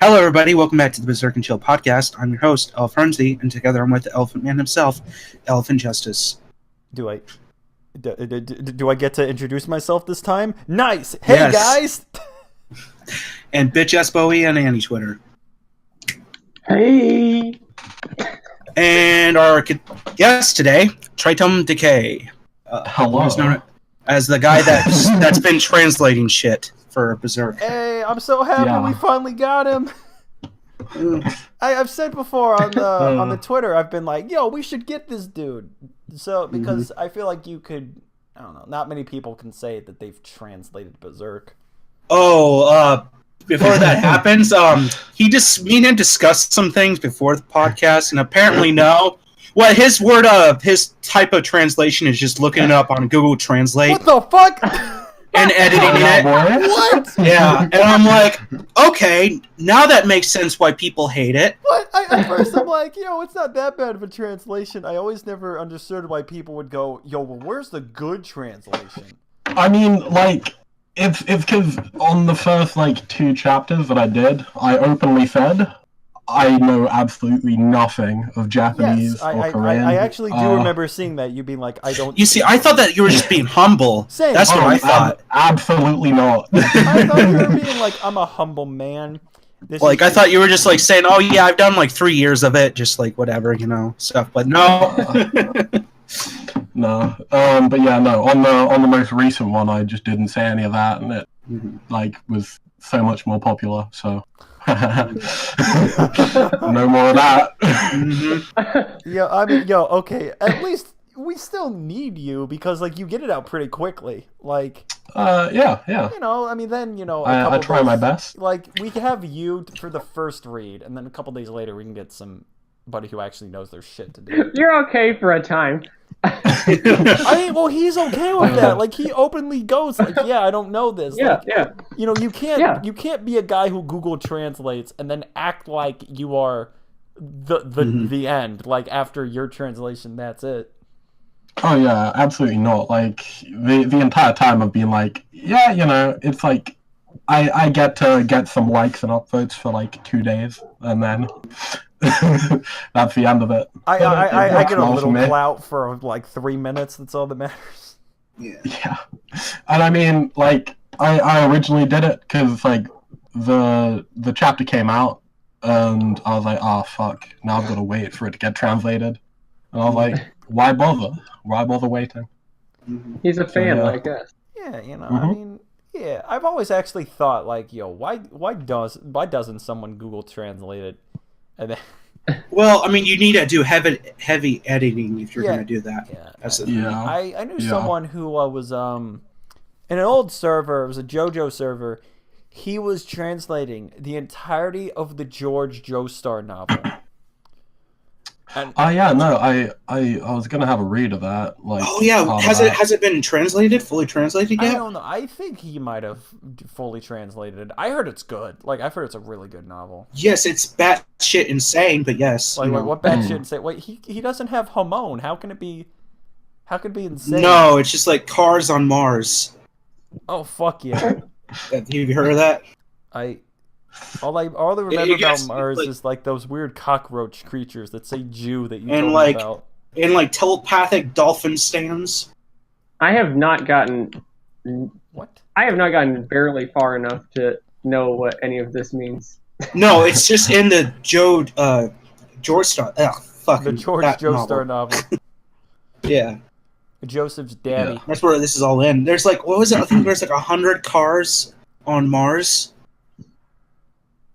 Hello, everybody. Welcome back to the Berserk and Chill podcast. I'm your host, Elf Hermsby, and together I'm with the Elephant Man himself, Elephant Justice. Do I get to introduce myself this time? Nice! Hey, yes. Guys! And Bitch S. Bowie on Annie Twitter. Hey! And our guest today, TritiumDecay. Hello. Who's known as the guy that's been translating shit for Berserk. Hey, I'm so happy we finally got him. I've said before on the Twitter, I've been like, yo, we should get this dude. So, because I feel like you could, I don't know, not many people can say that they've translated Berserk. Oh, before that happens, me and him discussed some things before the podcast, and apparently no. Well, his type of translation is just looking it up on Google Translate. What the fuck? And editing it. What? Yeah, and I'm like, okay, now that makes sense why people hate it. What? At first I'm like, it's not that bad of a translation. I always never understood why people would go, well, where's the good translation? I mean, it's because on the first, 2 chapters that I did, I openly said, I know absolutely nothing of Japanese or Korean. I actually do remember seeing that. You being like, I don't... You see, I thought that you were just being humble. Same. That's what I thought. Absolutely not. I thought you were being like, I'm a humble man. I thought you were just saying, oh yeah, I've done 3 years of it, just whatever, stuff. But no. No. But yeah, no. On the most recent one, I just didn't say any of that, and it was so much more popular. So. No more of that. Yeah, I mean, okay. At least we still need you because, you get it out pretty quickly. Yeah. I mean, then I try my best. We can have you for the first read, and then a couple days later we can get somebody who actually knows their shit to do. You're okay for a time. Well, he's okay with that. He openly goes, yeah, I don't know this. Yeah. You can't be a guy who Google translates and then act like you are the end. After your translation, that's it. Oh yeah, absolutely not. The entire time I've been yeah, it's I get to get some likes and upvotes for 2 days, and then that's the end of it. I get a little clout for 3 minutes. That's all that matters. Yeah. And I mean, I originally did it because the chapter came out, and I was like, oh fuck, now I've got to wait for it to get translated. And I was like, why bother? Why bother waiting? He's a fan like us. Yeah, I mean, yeah, I've always actually thought why doesn't someone Google translate it? And then... Well, I mean, you need to do heavy editing if you're going to do that. Yeah, I knew someone who was in an old server. It was a JoJo server. He was translating the entirety of the George Joestar novel. And, I was gonna have a read of that. Has it been fully translated yet? I don't know. I think he might have fully translated it. I heard it's good. I've heard it's a really good novel. Yes, it's batshit insane, but yes. What batshit insane? Wait, he doesn't have Hamon. How can it be? How can it be insane? No, it's just cars on Mars. Oh fuck yeah! Have you heard of that? All I remember about Mars is those weird cockroach creatures that say Jew that you told me about. And telepathic dolphin stands. I have not gotten what? I have not gotten barely far enough to know what any of this means. No, it's just in the George Star. The George Joestar novel. Yeah. Joseph's daddy. Yeah, that's where this is all in. There's what was it? I think there's 100 cars on Mars.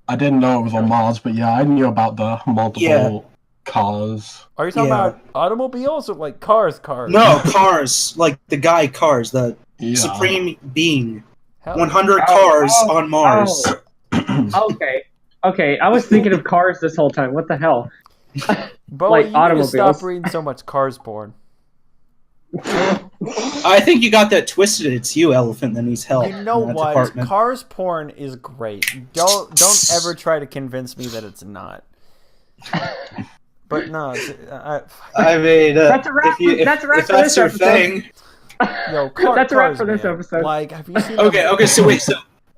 I didn't know it was on Mars, but yeah, I knew about the multiple cars. Are you talking about automobiles or cars? No, cars. The guy Cars, the supreme being. 100 cars on Mars. Okay, I was thinking of cars this whole time. What the hell? Bo, you need to stop reading so much cars porn. I think you got that twisted. It's you, Elephant, that needs help. You know what? Department. Cars porn is great. Don't ever try to convince me that it's not. But no, I mean, that's a wrap. If that's your thing. Yo, that's a wrap for man. this episode. Have you seen? Okay. So wait.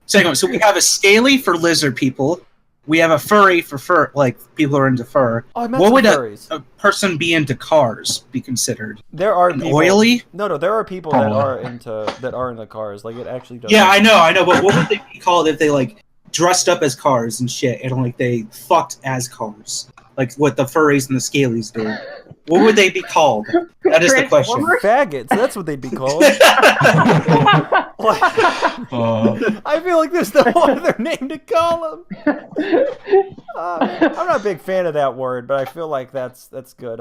So we have a scaly for lizard people, we have a furry for fur, like people are into fur. Oh, I meant What would furries. a person be into cars be considered? There are An people. oily? No, there are people that are into cars. Like it actually does. Yeah, I know. But what would they be called if they like dressed up as cars and shit, and like they fucked as cars, like what the furries and the scalies do? What would they be called? That is the question. Faggots. That's what they'd be called. I feel like there's no other name to call them. I'm not a big fan of that word, but I feel like that's good.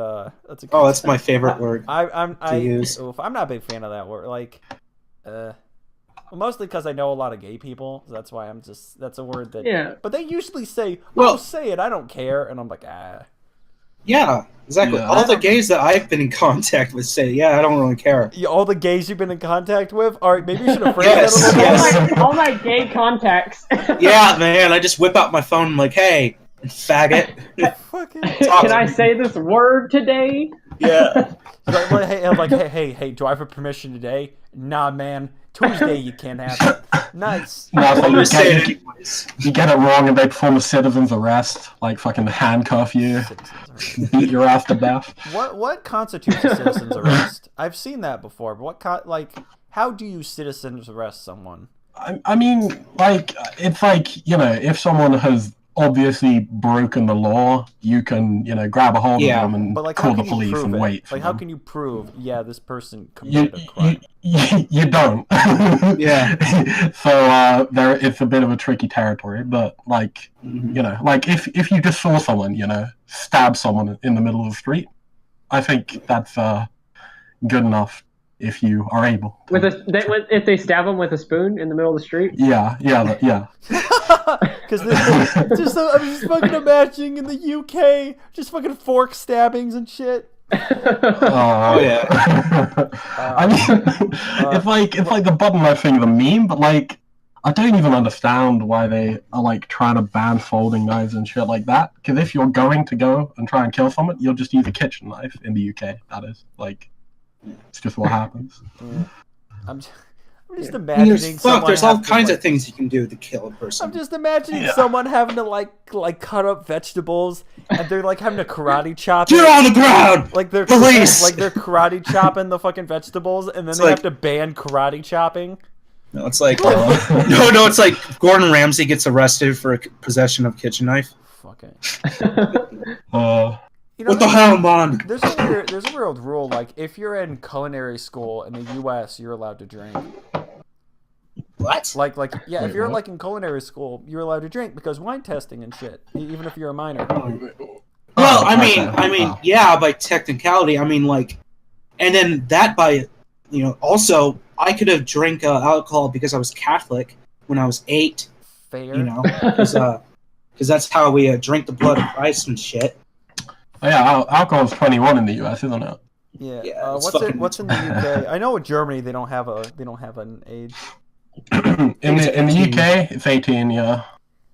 That's a good that's my favorite word. I'm use. I'm not a big fan of that word. Like, mostly because I know a lot of gay people. So that's why that's a word that. Yeah. But they usually say, Well, say it. I don't care, and I'm like, ah. Yeah, exactly. Yeah. All the gays that I've been in contact with say, yeah, I don't really care. All the gays you've been in contact with? All right, maybe you should have phrased Yes, that a little yes. better. All my gay contacts. Yeah, man, I just whip out my phone and I'm like, hey, faggot. Fucking. Can I say this word today? Yeah. Hey, do I have permission today? Nah, man. Tuesday you can't have it. Nice. No, it's like I'm gonna say it you, anyways. you get it wrong and they perform a citizen's arrest, like fucking handcuff you, beat your ass to death. What constitutes a citizen's arrest? I've seen that before, but how do you citizen's arrest someone? I mean, like, it's like, if someone has obviously broken the law, you can, grab a hold of them and But like, call how the can you police prove and it? wait for Like, how them. can you prove? Yeah, this person committed a crime. You don't. Yeah. So it's a bit of a tricky territory, but like, like if you just saw someone, stab someone in the middle of the street, I think that's good enough if you are able. If they stab them with a spoon in the middle of the street. Yeah. Because I'm just fucking imagining in the UK, just fucking fork stabbings and shit. Oh yeah. I mean, it's like the button knife thing of the meme, but like, I don't even understand why they are like trying to ban folding knives and shit like that. Because if you're going to go and try and kill someone, you'll just use a kitchen knife in the UK. That is like, it's just what happens. I'm just imagining someone. There's all having to, kinds of things you can do to kill a person. I'm just imagining someone having to like cut up vegetables, and they're like having to karate chop. Get on the ground! Like they're Police! Like they're karate chopping the fucking vegetables, and then It's they like- have to ban karate chopping. No, it's like no, it's like Gordon Ramsay gets arrested for possession of kitchen knife. Fuck it. You know, What the hell, man? There's a weird rule. Like, if you're in culinary school in the U.S., you're allowed to drink. What? Like, yeah, if Wait, you're what? like in culinary school, you're allowed to drink because wine testing and shit. Even if you're a minor. Well, I mean, yeah, by technicality, I mean, like, and then that by, also, I could have drank alcohol because I was Catholic when I was 8, Fair. because that's how we drink the blood of Christ and shit. Oh, yeah, alcohol's 21 in the US, isn't it? Yeah. Yeah, it's What's in the UK? I know in Germany they don't have an age. in the UK, it's 18, yeah.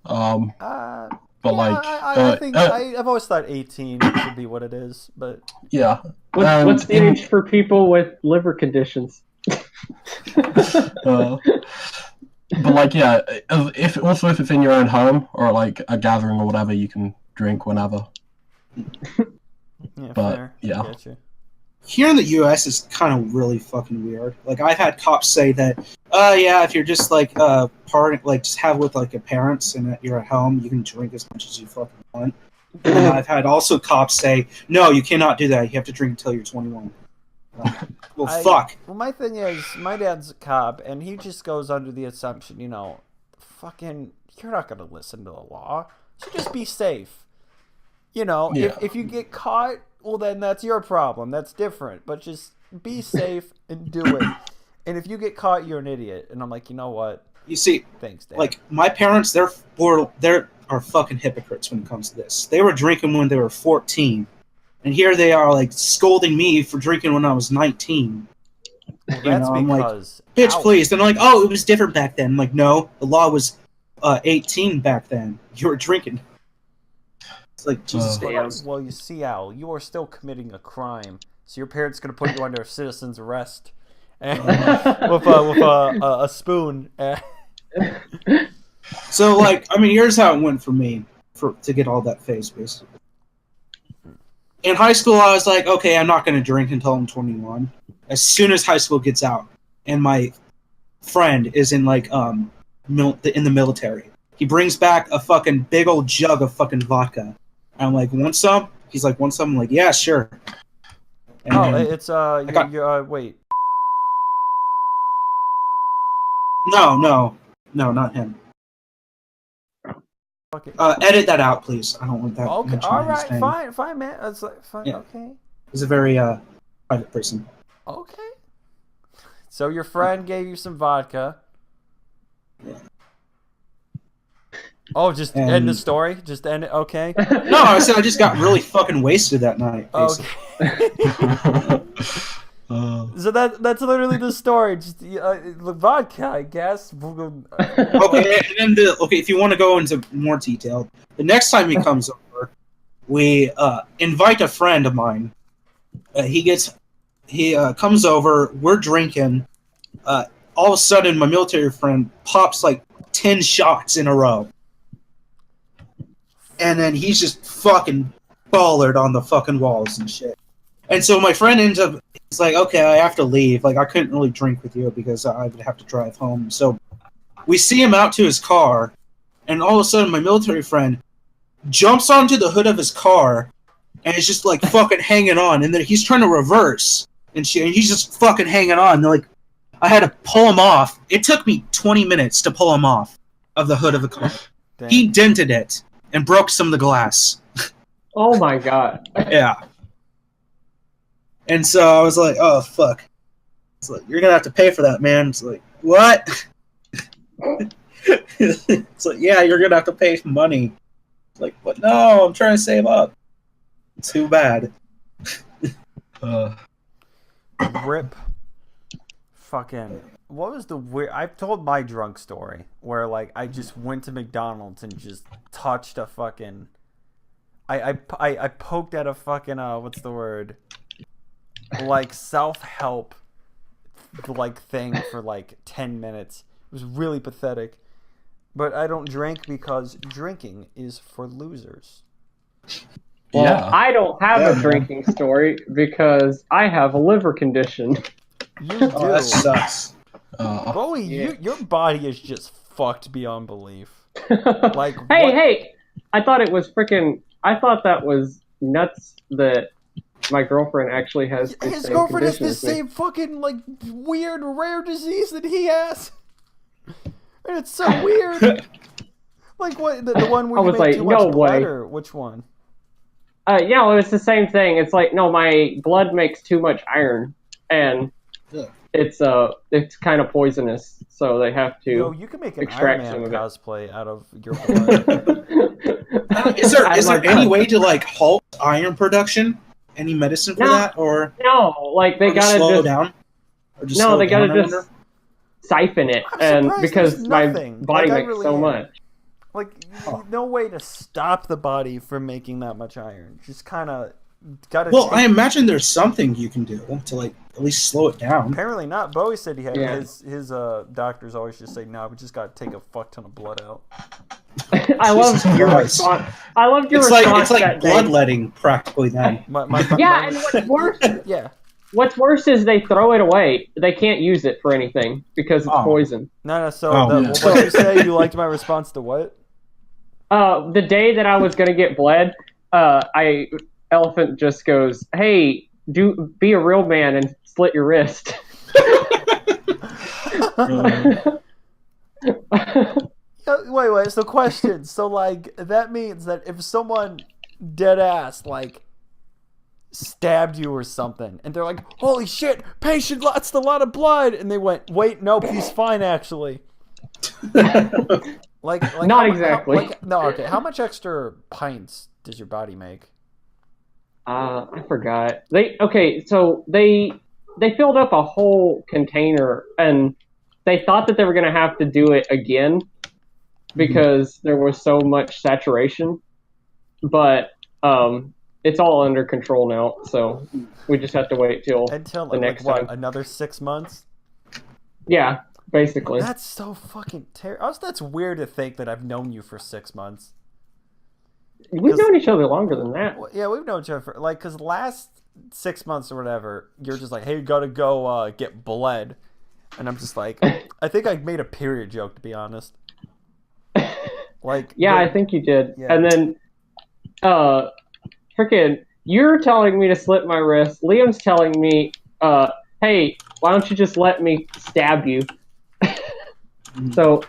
But I think I've always thought 18 should be what it is, but yeah. What's the age for people with liver conditions? But like, yeah, if it's in your own home or like a gathering or whatever, you can drink whenever. yeah, But, fair. yeah. I get you. Here in the U.S., it's kind of really fucking weird. Like, I've had cops say that, yeah, if you're just like just have with like your parents and you're at home, you can drink as much as you fucking want. And I've had also cops say, no, you cannot do that. You have to drink until you're 21. Fuck. Well, my thing is, my dad's a cop, and he just goes under the assumption, fucking, you're not gonna listen to the law, so just be safe. Yeah. If you get caught, well, then that's your problem. That's different. But just be safe and do it. And if you get caught, you're an idiot. And I'm like, you know what? You see, Thanks, Dad. like, my parents, they're fucking hypocrites when it comes to this. They were drinking when they were 14. And here they are, like, scolding me for drinking when I was 19. Well, that's I'm like, because... bitch, Ow. please. And they're like, oh, it was different back then. I'm like, no, the law was 18 back then. You were drinking. It's like, Jesus Christ. Well, you see, Al, you are still committing a crime. So your parents going to put you under citizen's arrest. And with a spoon. So, like, I mean, here's how it went for me. to get all that phase, basically. In high school, I was like, okay, I'm not going to drink until I'm 21. As soon as high school gets out, and my friend is in like in the military, he brings back a fucking big old jug of fucking vodka. And I'm like, want some? He's like, want some? I'm like, yeah, sure. And it's wait. No, not him. Okay. Edit that out, please. I don't want that. Okay, all right, fine, man. That's like fine. Yeah. Okay. He's a very private person. Okay. So your friend gave you some vodka. Yeah. Oh, just end the story. Just end it. Okay. No, I said I just got really fucking wasted that night. Okay. So that's literally the story. Just the vodka, I guess. Okay, and then if you want to go into more detail, the next time he comes over, we invite a friend of mine. He comes over. We're drinking. All of a sudden, my military friend pops like 10 shots in a row, and then he's just fucking bollard on the fucking walls and shit. And so my friend ends up, he's like, okay, I have to leave. Like, I couldn't really drink with you because I would have to drive home. So we see him out to his car, and all of a sudden my military friend jumps onto the hood of his car and is just, like, fucking hanging on. And then he's trying to reverse, and he's just fucking hanging on. And, like, I had to pull him off. It took me 20 minutes to pull him off of the hood of the car. Damn. He dented it and broke some of the glass. Oh, my God. Yeah. And so I was like, oh, fuck. It's like, you're going to have to pay for that, man. It's like, what? It's like, yeah, you're going to have to pay money. It's like, but no, I'm trying to save up. Too bad. Rip. Fucking. What was the weird... I've told my drunk story where, like, I just went to McDonald's and just touched a fucking... I poked at a fucking, what's the word? Like self-help like thing for like 10 minutes. It was really pathetic. But I don't drink because drinking is for losers. Well, yeah. I don't have a drinking story because I have a liver condition. You do. Oh, that sucks. Bowie, your body is just fucked beyond belief. Like, hey, I thought that was nuts that my girlfriend actually has the his same girlfriend has condition the as me. same fucking like weird rare disease that he has, and it's so weird. Like what the one where I you was make like, too much no blood, way. or which one? Yeah, well, it's the same thing. It's like, no, my blood makes too much iron, and it's kind of poisonous, so they have to. Yo, you can make an Iron extract Man some of it. cosplay out of your blood. Is there any way to like halt iron production? Any medicine for that, or no? Like they gotta slow just down. Or just no, slow they down, gotta I just wonder? siphon it, I'm and surprised because there's my nothing. body Like, I makes really so am. much. Like, no way to stop the body from making that much iron. Just kind of gotta. Well, I imagine there's something you can do to like at least slow it down. Apparently not. Bowie said he had Yeah. his doctors always just say, "No, we just got to take a fuck ton of blood out." I love Jesus your Christ. response. I loved your It's response. like that day. bloodletting practically then. Yeah, and what's worse? Yeah. What's worse is they throw it away. They can't use it for anything because it's poison. No. So Oh, what did you say? You liked my response to what? The day that I was gonna get bled, Elephant just goes, "Hey, be a real man and slit your wrist." Wait. So question. So like that means that if someone dead ass like stabbed you or something, and they're like, "Holy shit, patient, that's a lot of blood," and they went, "Wait, nope, he's fine actually." Like Not exactly. Okay. How much extra pints does your body make? I forgot. So they filled up a whole container, and they thought that they were gonna have to do it again because there was so much saturation. But it's all under control now, so we just have to wait till the next time. Another 6 months? Yeah, basically. That's so fucking terrible. That's weird to think that I've known you for 6 months. we've known each other longer than that. Yeah, we've known each other for because last 6 months or whatever, you're just like, hey, you gotta go get bled, and I'm just like, I think I made a period joke, to be honest. Like, yeah, I think you did. Yeah. And then, freaking, you're telling me to slit my wrist. Liam's telling me, hey, why don't you just let me stab you? So,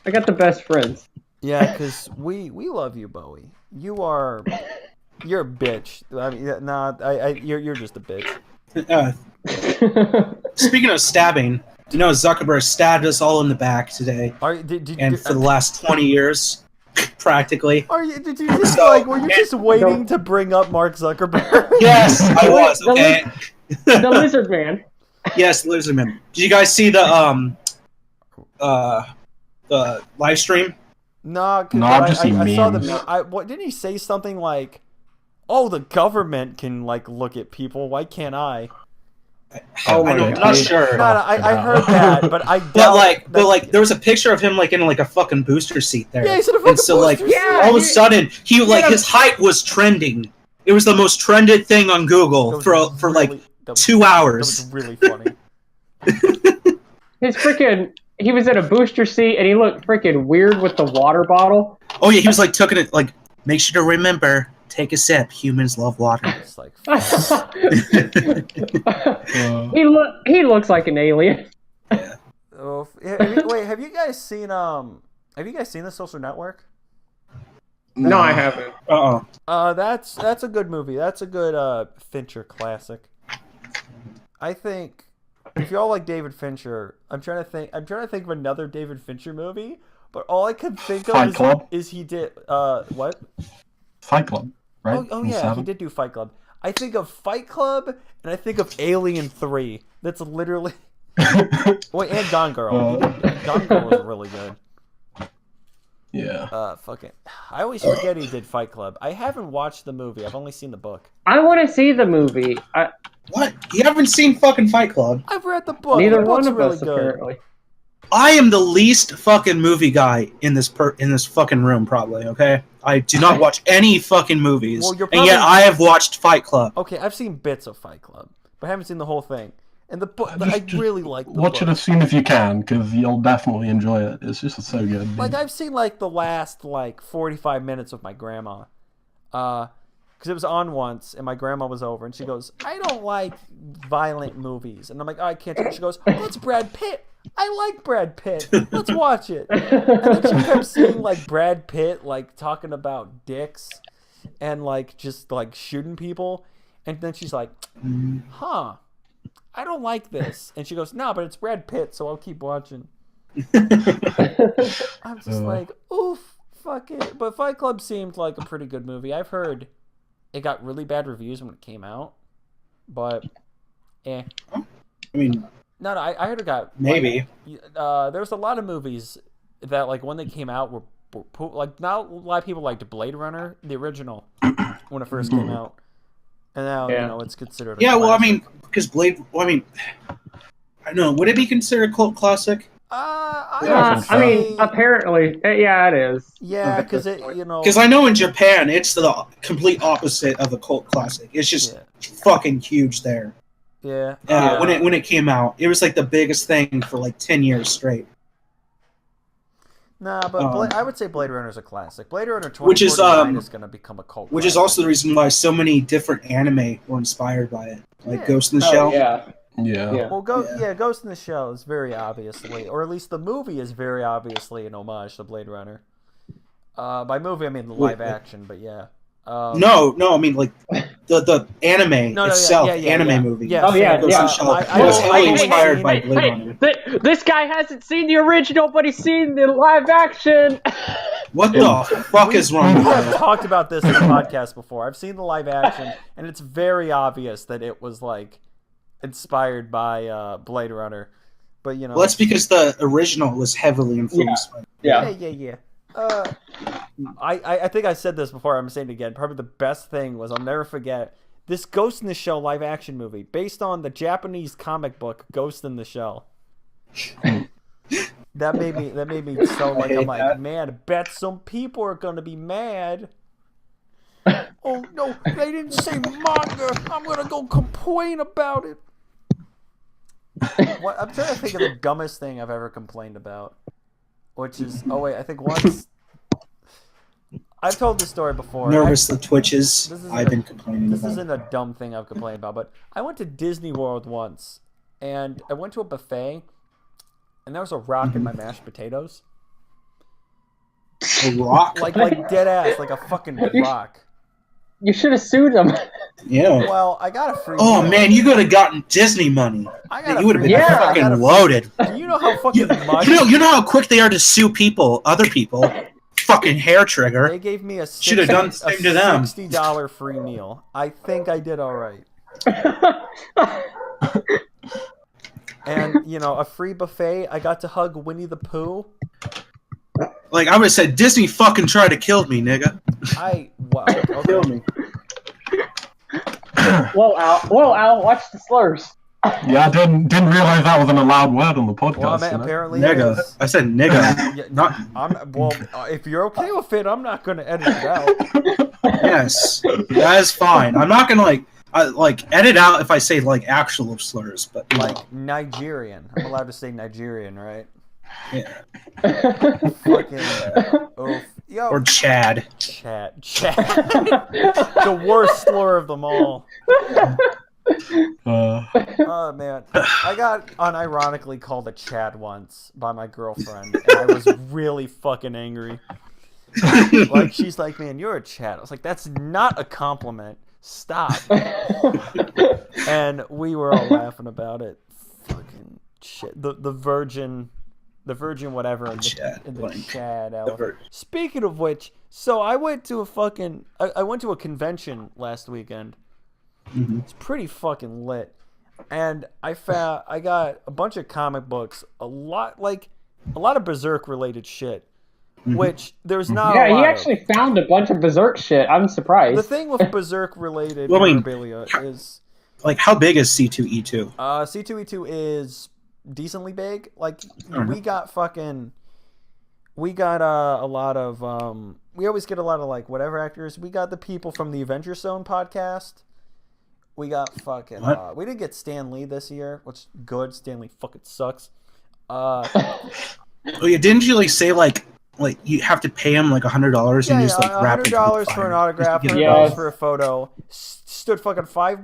I got the best friends. Yeah, because we love you, Bowie. You're a bitch. I mean, you're just a bitch. Speaking of stabbing, Zuckerberg stabbed us all in the back today, and for the last 20 years, practically. Did you just were you just waiting to bring up Mark Zuckerberg? Yes, I was. Okay. The lizard man. Yes, lizard man. Did you guys see the live stream? No, I've just seen I saw the memes. meme. What didn't he say something like, "Oh, the government can look at people. Why can't I?" I'm not sure. No, I heard that, but I doubt. But there was a picture of him in a fucking booster seat there. Yeah, he's in a fucking booster seat. All of a sudden his height was trending. It was the most trended thing on Google for 2 hours. That was really funny. He was in a booster seat and he looked freaking weird with the water bottle. Oh yeah, he was taking it make sure to remember, take a sip. Humans love water. It's like, he looks like an alien. Yeah. Wait, have you guys seen The Social Network? No, I haven't. That's a good movie. That's a good Fincher classic. I think if y'all like David Fincher, I'm trying to think of another David Fincher movie, but all I could think of is he did what? Fight Club, right? Oh yeah, he did do Fight Club. I think of Fight Club and I think of Alien 3. That's literally wait, and Gone Girl. Gone Girl was really good. Yeah. Fuck it. I always forget he did Fight Club. I haven't watched the movie. I've only seen the book. I want to see the movie. What? You haven't seen fucking Fight Club? I've read the book. Neither the book's one of really us, good. apparently. I am the least fucking movie guy in this fucking room, probably. Okay, I do not watch any fucking movies, and yet I have watched Fight Club. Okay, I've seen bits of Fight Club, but I haven't seen the whole thing. And the book, I really like the book. Watch it as soon as you can, because you'll definitely enjoy it. It's just so good. I've seen the last 45 minutes with my grandma, because it was on once, and my grandma was over, and she goes, "I don't like violent movies," and I'm like, oh, "I can't." She goes, "That's Brad Pitt. I like Brad Pitt. Let's watch it." And then she kept seeing Brad Pitt talking about dicks and just shooting people, and then she's like, "Huh, I don't like this." And she goes, "No, but it's Brad Pitt, so I'll keep watching." I'm just like, oof, fuck it. But Fight Club seemed like a pretty good movie. I've heard it got really bad reviews when it came out, but I mean, no, I heard it got maybe. There's a lot of movies that when they came out were now a lot of people liked Blade Runner, the original, when it first came out, and now it's considered. A classic. I mean, because Blade. I mean, I don't know. Would it be considered a cult classic? I mean, apparently, yeah, it is. Yeah, because because I know in Japan it's the complete opposite of a cult classic. It's just fucking huge there. Yeah. When it came out, it was the biggest thing for 10 years straight. Nah, but I would say Blade Runner is a classic. Blade Runner 2049 is going to become a cult. Which is also the reason why so many different anime were inspired by it, Ghost in the Shell. Yeah. Well, Ghost in the Shell is very obviously, or at least the movie is very obviously an homage to Blade Runner. By movie, I mean the live action, but yeah. No, I mean the anime itself, anime movie. Yeah, Ghost in the Shell was heavily inspired by Blade Runner. This guy hasn't seen the original, but he's seen the live action. What the fuck is wrong with I've that? talked about this in the podcast before. I've seen the live action, and it's very obvious that it was inspired by Blade Runner, but Well, that's because the original was heavily influenced by. Yeah. I think I said this before. I'm saying it again. Probably the best thing was I'll never forget this Ghost in the Shell live action movie based on the Japanese comic book Ghost in the Shell. that made me so I'm like, man, I bet some people are gonna be mad. Oh no, they didn't say manga. I'm gonna go complain about it. What, I'm trying to think of the dumbest thing I've ever complained about, which is I think once I've told this story before. Nervous the twitches. I've been complaining This about. isn't a dumb thing I've complained about, but I went to Disney World once, and I went to a buffet, and there was a rock in my mashed potatoes. A rock? Like dead ass, like a fucking rock. You should have sued them. Yeah. Well, I got a free Oh meal. man, you could have gotten Disney money. You would have been fucking loaded. Do you know how fucking much? You know how quick they are to sue other people. Fucking hair trigger. They gave me Should have done the same to them. $60 free meal. I think I did all right. And a free buffet. I got to hug Winnie the Pooh. Like I would have said, Disney fucking tried to kill me, nigga. Kill me. Whoa, Al, watch the slurs. Yeah, I didn't realize that was an allowed word on the podcast. Well, man, apparently nigga. I said nigga. Yeah, not. If you're okay with it, I'm not going to edit it out. Yes, that is fine. I'm not gonna edit out if I say like actual slurs, but like Nigerian. I'm allowed to say Nigerian, right? Yeah. Fucking yo. Or Chad. Chad. The worst slur of them all. Oh man, I got unironically called a Chad once by my girlfriend, and I was really fucking angry. Like she's like, "Man, you're a Chad." I was like, "That's not a compliment. Stop." And we were all laughing about it. Fucking shit. The virgin whatever in the Chad hour. Speaking of which, so I went to a convention last weekend. Mm-hmm. It's pretty fucking lit, and I got a bunch of comic books, a lot of Berserk related shit, which there's not. Yeah, a lot he actually found a bunch of Berserk shit. I'm surprised. The thing with Berserk related memorabilia is like how big is C2E2? C2E2 is decently big. Like we got a lot of we always get a lot of like whatever actors. We got the people from the Avenger Zone podcast. We got fucking we didn't get Stan Lee this year, which is good. Stan Lee fucking sucks. Oh yeah, didn't you like say like you have to pay him like $100 and just like wrap it $100 for an autograph, $100 for a photo. Stood fucking five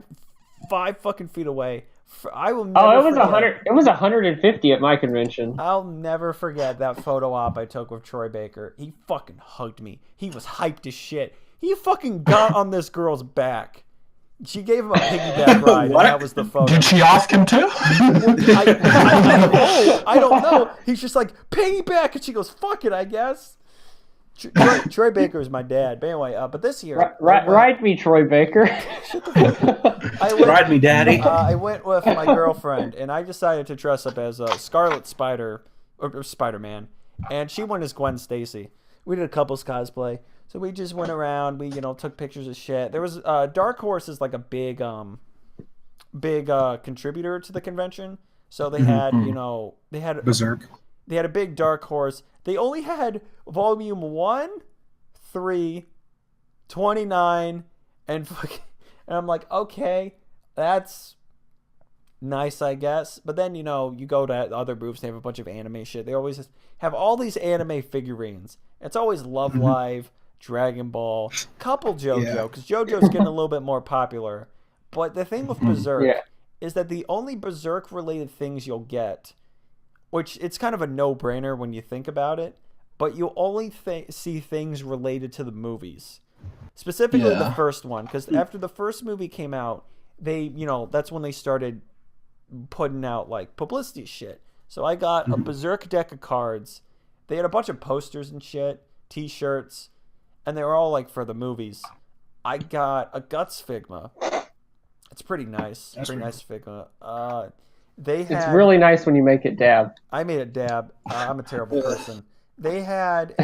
fucking feet away. I will never. It was forget. It was 150 at my convention. I'll never forget that photo op I took with Troy Baker. He fucking hugged me. He was hyped as shit. He fucking got on this girl's back. She gave him a piggyback ride, and that was the photo. Did she ask him to? I don't know. He's just like, piggyback, and she goes, fuck it, I guess. Troy Baker is my dad. But anyway, but this year... Ride me, Troy Baker. Ride me, daddy. I went with my girlfriend, and I decided to dress up as Scarlet Spider, or Spider-Man, and she went as Gwen Stacy. We did a couples cosplay. So we just went around. We took pictures of shit. There was Dark Horse is like a big contributor to the convention. So they had they had Berserk. They had a big Dark Horse. They only had volume 1, 3, 29, and I'm like, okay, that's nice, I guess. But then you go to other booths. They have a bunch of anime shit. They always have all these anime figurines. It's always Love Live. Dragon Ball, couple JoJo, because JoJo's getting a little bit more popular. But the thing with Berserk is that the only Berserk related things you'll get, which it's kind of a no-brainer when you think about it, but you'll only see things related to the movies. Specifically the first one, because after the first movie came out, they, that's when they started putting out like publicity shit. So I got a Berserk deck of cards. They had a bunch of posters and shit, t-shirts, and they were all like for the movies. I got a Guts Figma. It's pretty nice. Nice Figma. It's really nice when you make it dab. I made it dab. I'm a terrible person. They had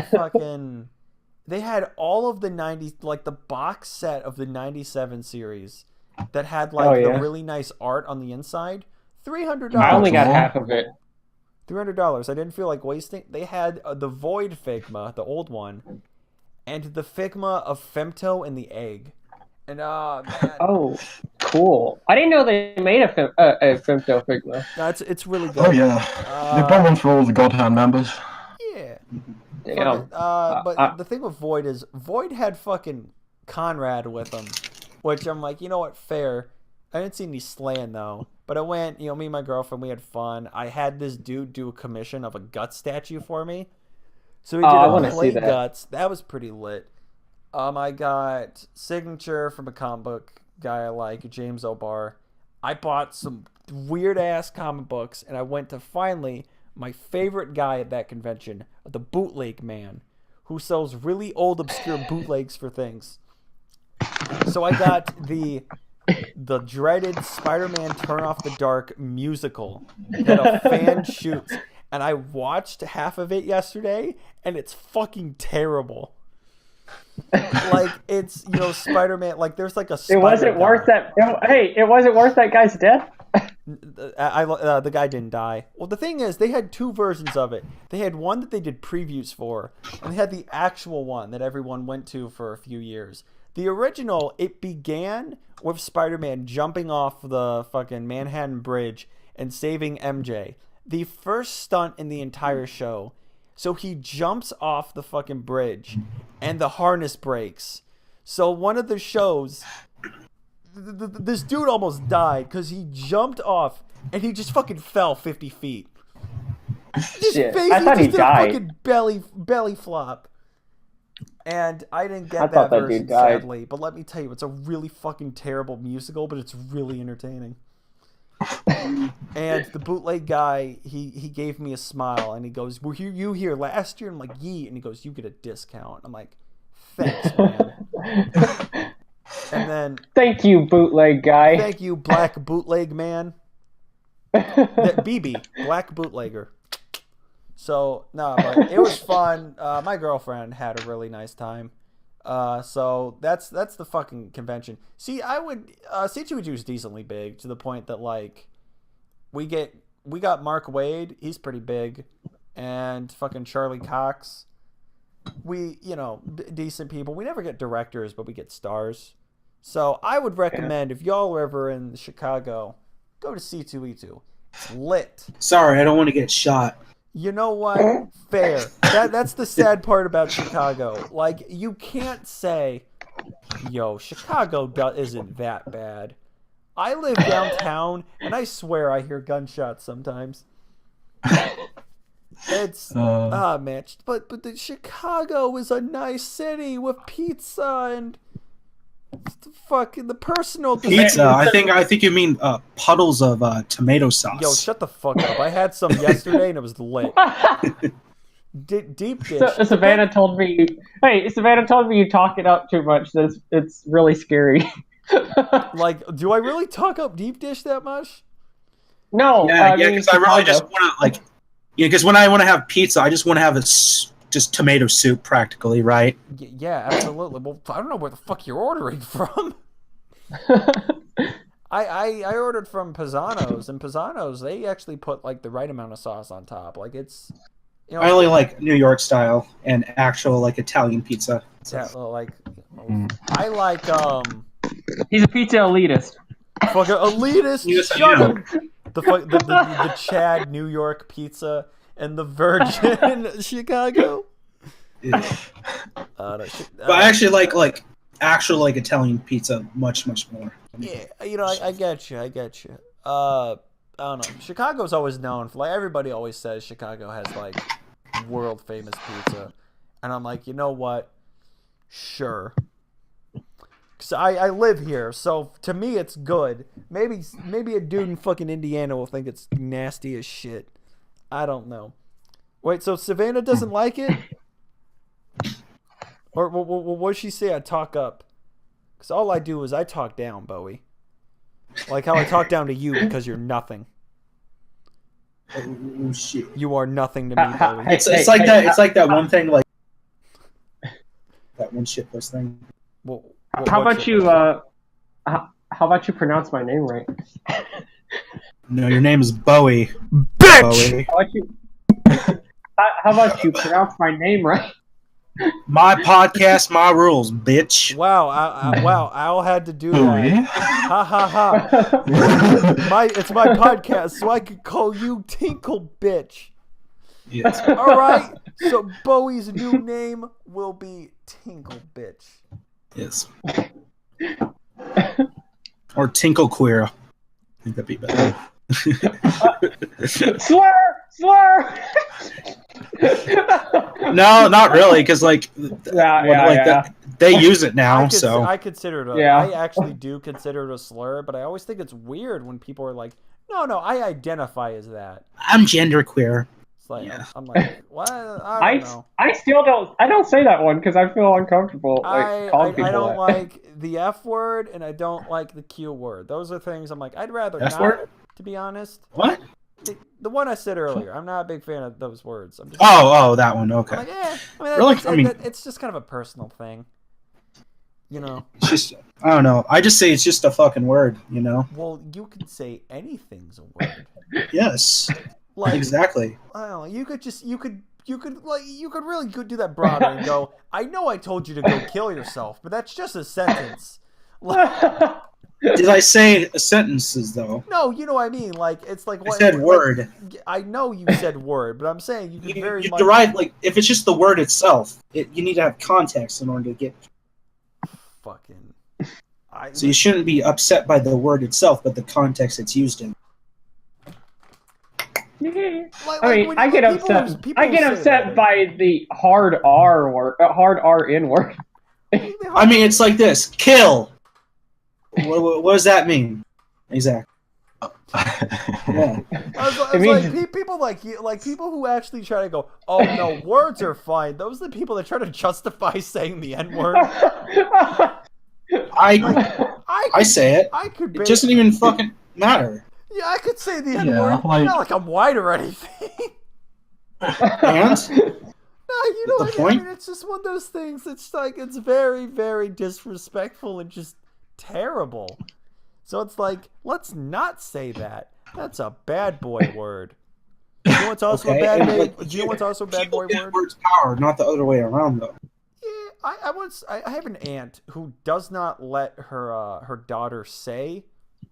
they had all of the 90s, like the box set of the 97 series that had the really nice art on the inside. $300. I only got half of it. $300. I didn't feel like wasting. They had the Void Figma, the old one. and the Figma of Femto and the egg. And man, Oh, cool! I didn't know they made a Femto Figma. it's really good. Oh yeah, they've done one for all the Godhand members. Yeah. Damn. But the thing with Void is Void had fucking Conrad with him, which I'm like, you know what, fair. I didn't see any slaying though. But I went, me and my girlfriend, we had fun. I had this dude do a commission of a Guts statue for me. So he did a play Guts. That was pretty lit. I got signature from a comic book guy I like, James O'Barr. I bought some weird ass comic books, and I went to finally my favorite guy at that convention, the bootleg man, who sells really old, obscure bootlegs for things. So I got the dreaded Spider-Man Turn Off the Dark musical that a fan shoots, and I watched half of it yesterday, and it's fucking terrible. Like, it's, Spider-Man, like, there's like a Spider-Man. It wasn't worth that. Hey, it wasn't worth that guy's death. The guy didn't die. Well, the thing is, they had two versions of it. They had one that they did previews for, and they had the actual one that everyone went to for a few years. The original, it began with Spider-Man jumping off the fucking Manhattan Bridge and saving MJ. The first stunt in the entire show. So he jumps off the fucking bridge, and the harness breaks. So one of the shows, this dude almost died because he jumped off, and he just fucking fell 50 feet. Shit. I thought he died. Fucking belly flop. And I didn't get that version, sadly. But let me tell you, it's a really fucking terrible musical, but it's really entertaining. And the bootleg guy, he gave me a smile, and he goes, "Were you here last year?" I'm like, "Yee," and he goes, "You get a discount." I'm like, "Thanks, man." And then, thank you, bootleg guy. Thank you, black bootleg man. BB, black bootlegger. So no, but it was fun. My girlfriend had a really nice time. So that's the fucking convention. See, I would C2E2 is decently big to the point that like we got Mark Wade, he's pretty big, and fucking Charlie Cox. We decent people. We never get directors, but we get stars. So I would recommend if y'all are ever in Chicago, go to C2E2. It's lit. Sorry, I don't want to get shot. You know what? Fair. That's the sad part about Chicago. Like, you can't say, yo, Chicago isn't that bad. I live downtown, and I swear I hear gunshots sometimes. It's, man. But the Chicago is a nice city with pizza and fucking the personal pizza. I think you mean puddles of tomato sauce. Yo, shut the fuck up. I had some yesterday and it was lit. Deep dish. Savannah told me you talk it up too much. It's really scary. Like, do I really talk up deep dish that much? No. Yeah, because I really just want to because when I want to have pizza, I just want to have just tomato soup, practically, right? Yeah, absolutely. Well, I don't know where the fuck you're ordering from. I ordered from Pisano's, and Pisano's, they actually put like the right amount of sauce on top. Like, it's I only like New York style and actual like Italian pizza. Yeah, I like He's a pizza elitist. Fucking elitist. Yes, Shut up. The Chad New York pizza and the Virgin Chicago. Yeah. But I actually like actual like Italian pizza much more. Yeah, I get you. I don't know. Chicago's always known for, like, everybody always says Chicago has like world famous pizza, and I'm like, you know what? Sure. Cause I live here, so to me it's good. Maybe a dude in fucking Indiana will think it's nasty as shit. I don't know. Wait, so Savannah doesn't like it? Or what did she say? I talk up. Because all I do is I talk down, Bowie. Like how I talk down to you because you're nothing. Oh shit! You are nothing to me, Bowie. It's like that. It's like that one thing, like that one shitpost thing. Well, how about you? How about you pronounce my name right? No, your name is Bowie. Bitch! Bowie. How about you pronounce my name right? My podcast, my rules, bitch. Wow, wow, Al had to do that. Ha ha ha. It's my podcast, so I could call you Tinkle Bitch. Yes. All right, so Bowie's new name will be Tinkle Bitch. Yes. Or Tinkle Queer. I think that'd be better. Slur. No, not really, because they use it now. I consider it. I actually do consider it a slur, but I always think it's weird when people are like, "No, I identify as that." I'm genderqueer. It's like I'm like, what? I don't know. I still don't. I don't say that one because I feel uncomfortable. I don't like the F word and I don't like the Q word. Those are things I'm like, I'd rather F not. Word? To be honest. What? The one I said earlier. I'm not a big fan of those words. I'm just that one. Okay. I'm like, it's just kind of a personal thing. You know. It's just, I don't know. I just say it's just a fucking word. You know. Well, you can say anything's a word. Yes. Exactly. I don't know. You could really do that broader and go, I know I told you to go kill yourself, but that's just a sentence. Did I say sentences though? No, you know what I mean. Like it's like what I said word. I know you said word, but I'm saying you could very much derive if it's just the word itself. You need to have context in order to get. Fucking. So you shouldn't be upset by the word itself, but the context it's used in. I get upset. I get upset by the hard R word, hard R-N word. I mean, it's like this: kill. What does that mean? Exactly. Yeah. People like people who actually try to go, oh no, words are fine. Those are the people that try to justify saying the N-word. I say it. It doesn't even fucking matter. Yeah, I could say the N-word. Not like I'm white or anything. And? No, you know what I mean? It's just one of those things. It's like, it's very, very disrespectful and just terrible. So it's like, let's not say that. That's a bad boy word. You know what's also a bad boy? Do you know what's also a bad boy word? Words power, not the other way around though. Yeah, I have an aunt who does not let her daughter say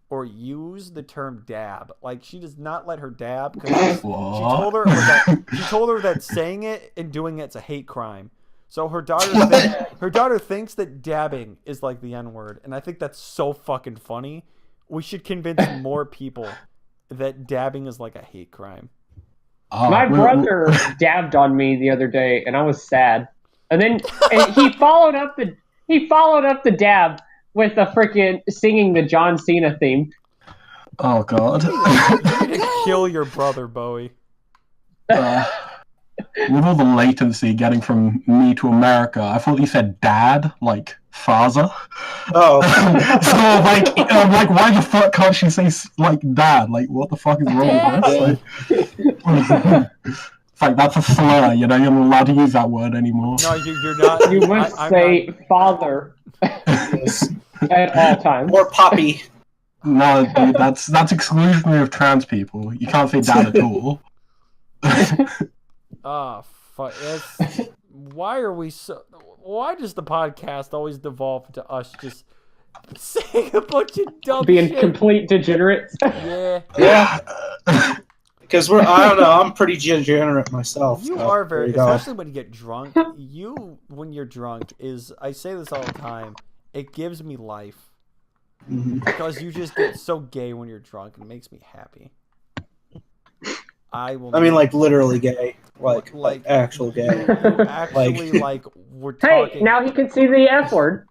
or use the term dab. Like, she does not let her dab because she told her that saying it and doing it's a hate crime. So her daughter thinks that dabbing is like the N-word, and I think that's so fucking funny. We should convince more people that dabbing is like a hate crime. My brother dabbed on me the other day, and I was sad. And then he followed up the dab with the freaking singing the John Cena theme. Oh God! You need to kill your brother, Bowie. With all the latency getting from me to America, I thought you said dad, like father. Oh. So I'm like, why the fuck can't she say like dad? Like, what the fuck is wrong with this? It's like, that's a slur, you know, you're not allowed to use that word anymore. No, you're not. You must say father at all times. Or poppy. No, dude, that's exclusionary of trans people. You can't say dad at all. Oh, fuck. Why does the podcast always devolve to us just saying a bunch of dumb Being shit? complete degenerates? Yeah. Because I don't know, I'm pretty degenerate myself. You are very, especially when you get drunk. When you're drunk, I say this all the time, it gives me life. Mm-hmm. Because you just get so gay when you're drunk, and it makes me happy. I mean, like literally gay, like actual gay. Actually, we're talking. Hey, now he can see the F word.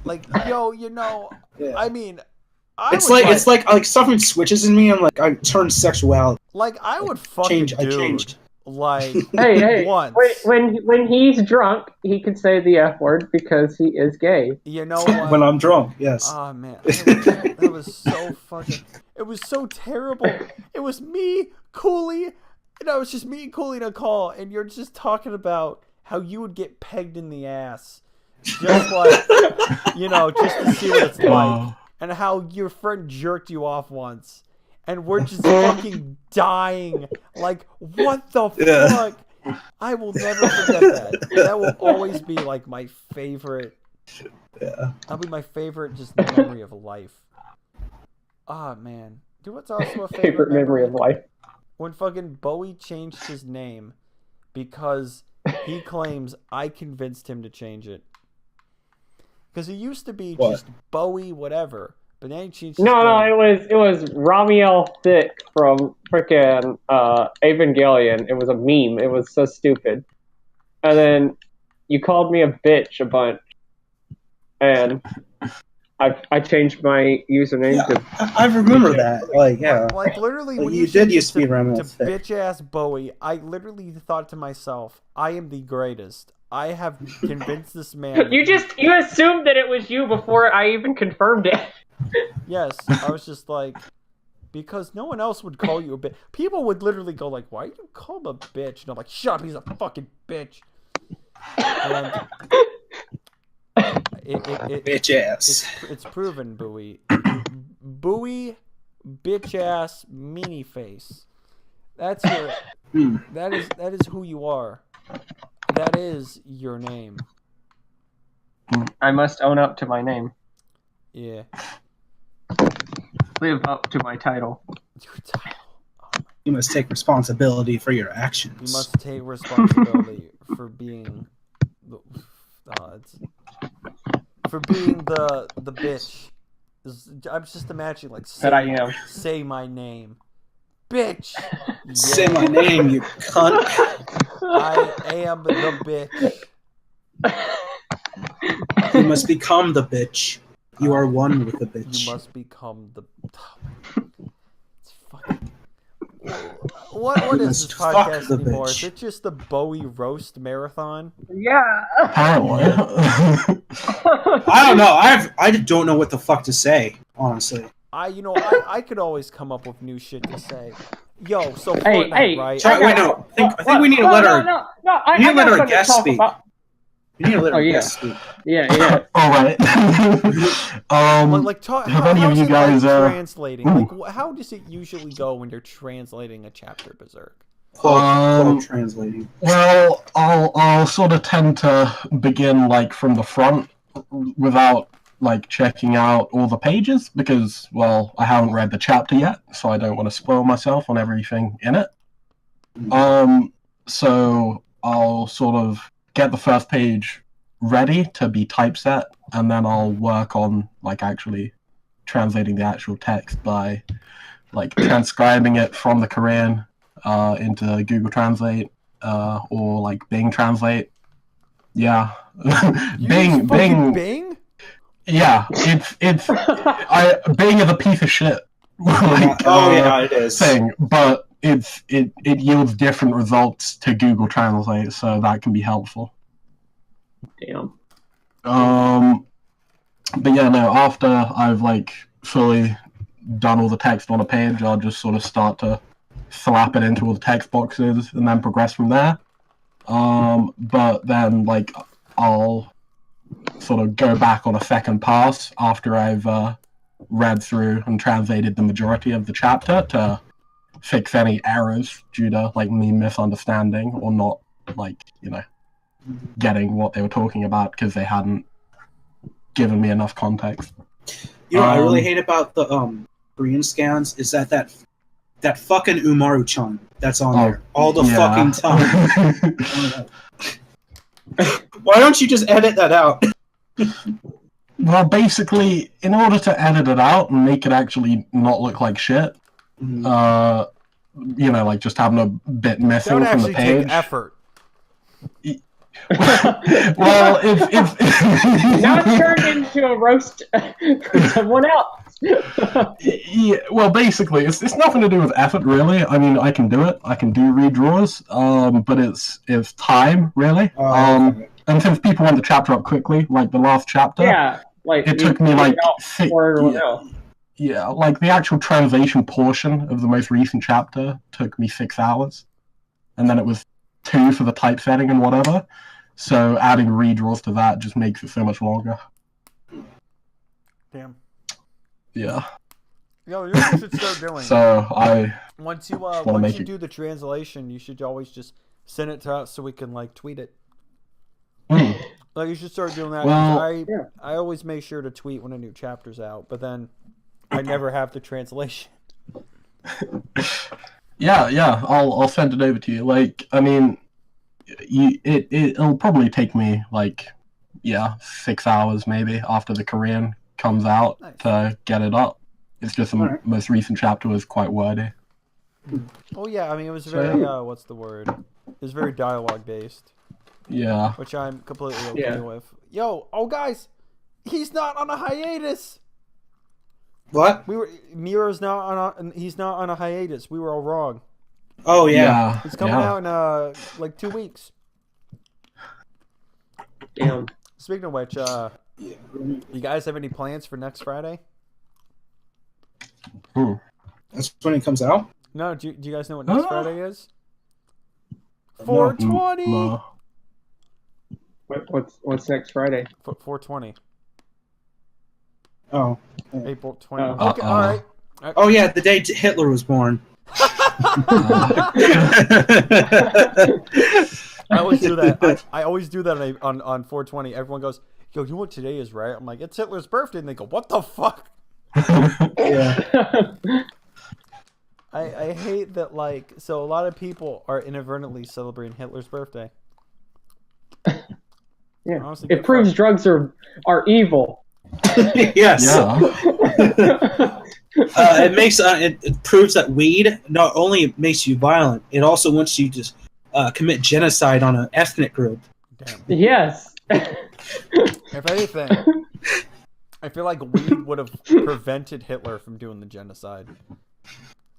Like, yo, you know, yeah. I mean, it's like something switches in me. I'm like, I turn sexuality. Like, I would fucking change. I changed. Like, hey, once. When he's drunk, he can say the F word because he is gay. You know what? When I'm drunk, yes. Oh man, that was so fucking. It was so terrible. It was me, Cooley, and it was just me and Cooley in a call, and you're just talking about how you would get pegged in the ass, just like, you know, just to see what it's like, and how your friend jerked you off once. And we're just fucking dying. Like, what the fuck? I will never forget that. That will always be like my favorite. Yeah. That'll be my favorite just memory of life. Ah, man. Do what's also a favorite memory of life. When fucking Bowie changed his name because he claims I convinced him to change it. Because he used to be just Bowie whatever, but then he changed his name. No, it was Ramiel Thick from frickin' Evangelion. It was a meme. It was so stupid. And then you called me a bitch a bunch. And I changed my username to... I remember that. Like, yeah. Like literally, when you did used to be Ramiel Thick. bitch ass Bowie, I literally thought to myself, I am the greatest. I have convinced this man. You assumed that it was you before I even confirmed it. Yes, I was just like, because no one else would call you a bitch. People would literally go like, "Why do you call him a bitch?" And I'm like, "Shut up, he's a fucking bitch." And bitch ass. It's proven, Bowie. Bowie, bitch ass, meanie face. That's your. That is who you are. That is your name. I must own up to my name. Yeah. Live up to my title. Your title. You must take responsibility for your actions. You must take responsibility for being for being the bitch. I'm just imagining like say my name. Bitch. Yeah. Say my name, you cunt. I am the bitch. You must become the bitch. You are one with the bitch. You must become the. It's fucking. What is this podcast anymore? Is it just the Bowie roast marathon? Yeah. Apparently. I don't know. I don't know what the fuck to say, honestly. I could always come up with new shit to say. Yo, so Fortnite, right? I think we need to let our guest speak. You need to let our guest speak. Yeah. All right. Have any of you guys translating? Like, how does it usually go when you're translating a chapter Berserk? Translating. Well, I'll sort of tend to begin like from the front without like checking out all the pages because, well, I haven't read the chapter yet, so I don't want to spoil myself on everything in it. So I'll sort of get the first page ready to be typeset, and then I'll work on like actually translating the actual text by like transcribing it from the Korean into Google Translate or like Bing Translate. Yeah. Bing? Yeah, it's Bing is a piece of shit. Yeah, it is. But it yields different results to Google Translate, so that can be helpful. Damn. But yeah, no. After I've like fully done all the text on a page, I'll just sort of start to slap it into all the text boxes and then progress from there. But then like I'll sort of go back on a second pass after I've read through and translated the majority of the chapter to fix any errors due to like me misunderstanding or not like, getting what they were talking about because they hadn't given me enough context. You know what I really hate about the Korean scans is that fucking Umaru-chan that's on there all the fucking time. Why don't you just edit that out? Well, basically, in order to edit it out and make it actually not look like shit, like just having a bit missing from the page. Take effort. Well, if now it's turned into a roast for someone else. Yeah, well, basically, it's nothing to do with effort, really. I mean, I can do it. I can do redraws, but it's time, really. Okay. And since people want the chapter up quickly, like the last chapter, it took me like like the actual translation portion of the most recent chapter took me 6 hours, and then it was 2 for the typesetting and whatever. So adding redraws to that just makes it so much longer. Damn. Yeah. Yo, you should start doing. So once you do the translation, you should always just Send it to us so we can like tweet it. Mm. Like you should start doing that. Well, I always make sure to tweet when a new chapter's out, but then I never have the translation. Yeah. I'll send it over to you. Like, I mean, it'll probably take me like 6 hours maybe after the Korean comes out to get it up. It's just the most recent chapter was quite wordy. Oh yeah, I mean it was very what's the word? It was very dialogue based. Yeah. Which I'm completely okay with. Guys, he's not on a hiatus. What? Mira's not on he's not on a hiatus. We were all wrong. Oh yeah. It's coming out in like 2 weeks. Damn. Speaking of which, you guys have any plans for next Friday? That's when it comes out? No, do you guys know what next Friday is? 420. No. What's next Friday? 420. Oh. April 20th. Okay, all right. Oh yeah, the day Hitler was born. I always do that. I always do that on 420. Everyone goes, "Yo, you know what today is, right?" I'm like, "It's Hitler's birthday," and they go, "What the fuck?" Yeah. I hate that. Like, so a lot of people are inadvertently celebrating Hitler's birthday. Yeah, Honestly, it proves drugs are evil. Yes. Yeah. It makes it proves that weed not only makes you violent, it also wants you to commit genocide on an ethnic group. Damn. Yes. If anything, I feel like weed would have prevented Hitler from doing the genocide.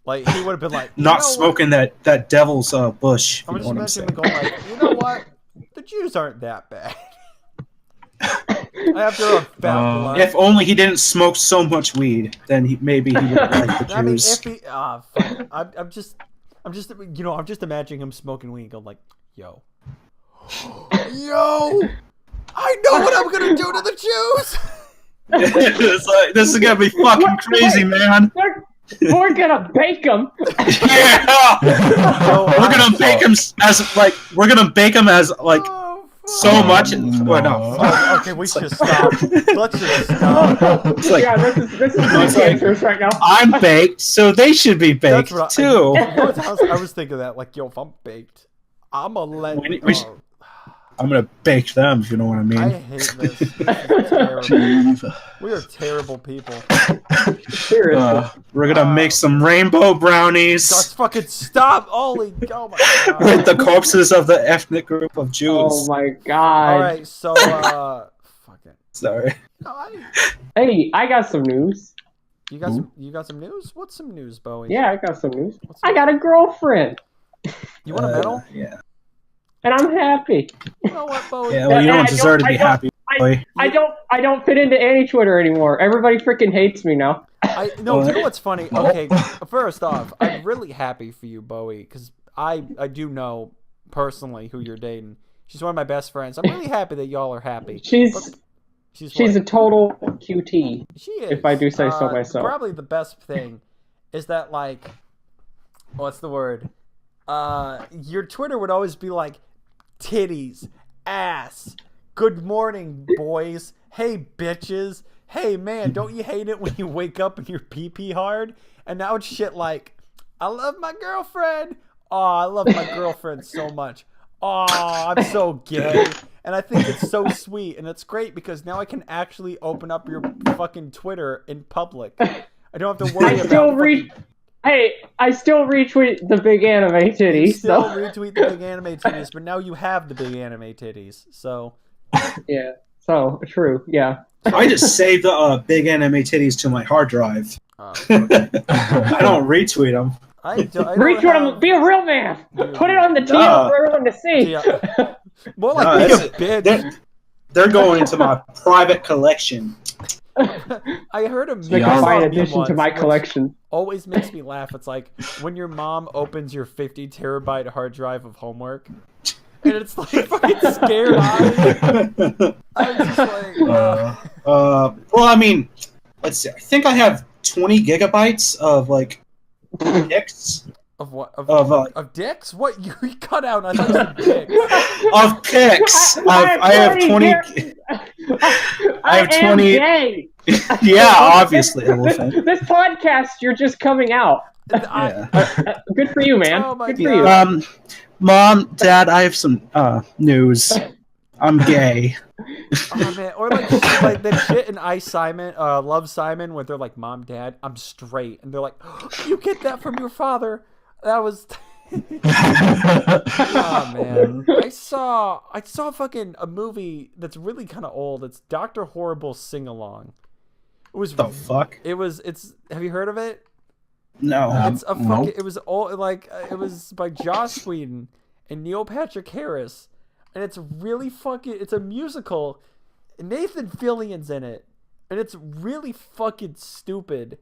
Like he would have been like, not smoking that devil's bush. I'm just imagining him going like, you know what? The Jews aren't that bad. I have to have fat blood. If only he didn't smoke so much weed, then maybe he would like the Jews. I mean, if he, I'm just imagining him smoking weed and going like, yo, I know what I'm gonna do to the Jews. It's like, this is gonna be fucking crazy, man. We're gonna bake them. Yeah, we're gonna bake them as like. So much. Well, no. Okay, we should stop. Let's just stop. It's like, this is dangerous right now. I'm baked, so they should be baked too. I was thinking that, like, yo, if I'm baked, I'm gonna let. I'm gonna bake them, if you know what I mean. I hate this. This is we are terrible people. Seriously. We're gonna make some rainbow brownies. Just fucking stop! Holy, oh my god! With the corpses of the ethnic group of Jews. Oh my god! All right, so fuck it. Sorry. No, Hey, I got some news. You got some news? What's some news, Bowie? Yeah, I got some news. I got a girlfriend. You want a medal? Yeah. And I'm happy. You know what, Bowie? Yeah, well, you don't deserve to be happy, boy. I don't fit into any Twitter anymore. Everybody freaking hates me now. You know what's funny? Okay, first off, I'm really happy for you, Bowie, because I do know personally who you're dating. She's one of my best friends. I'm really happy that y'all are happy. She's a total QT. She is. If I do say so myself. Probably the best thing is that, like, what's the word? Your Twitter would always be like, titties, ass, good morning, boys, hey, bitches, hey, man, don't you hate it when you wake up and you're pee-pee hard? And now it's shit like, I love my girlfriend. Oh, I love my girlfriend so much. Oh, I'm so gay. And I think it's so sweet, and it's great because now I can actually open up your fucking Twitter in public. I don't have to worry about Hey, I still retweet the big anime titties. You still retweet the big anime titties, but now you have the big anime titties, so... Yeah, so, true, yeah. I just saved the big anime titties to my hard drive. I don't retweet them. Retweet them, be a real man! Put it on the TV for everyone to see! Yeah. More like be a bitch. They're going into my private collection. I heard a combined addition to my collection. Always makes me laugh. It's like when your mom opens your 50 terabyte hard drive of homework, and it's like fucking scared eyes. I'm just like, well, I mean, let's see. I think I have 20 gigabytes of like pics. Of what? Of Of dicks? What you cut out? I thought you said dicks. of pics. I have 20. I have 20. Gay. Yeah, obviously, elephant. This podcast, you're just coming out. Yeah. Good for you, man. Oh my Good for you. God. Mom, Dad, I have some news. I'm gay. Oh man, or like that shit in Love Simon, where they're like, "Mom, Dad, I'm straight," and they're like, oh, "You get that from your father." That was. Oh man, I saw fucking a movie that's really kind of old. It's Dr. Horrible Sing Along. It was The fuck? It's. Have you heard of it? No. It's a fucking. Nope. It was all like it was by Joss Whedon and Neil Patrick Harris, and it's really fucking. It's a musical. Nathan Fillion's in it, and it's really fucking stupid,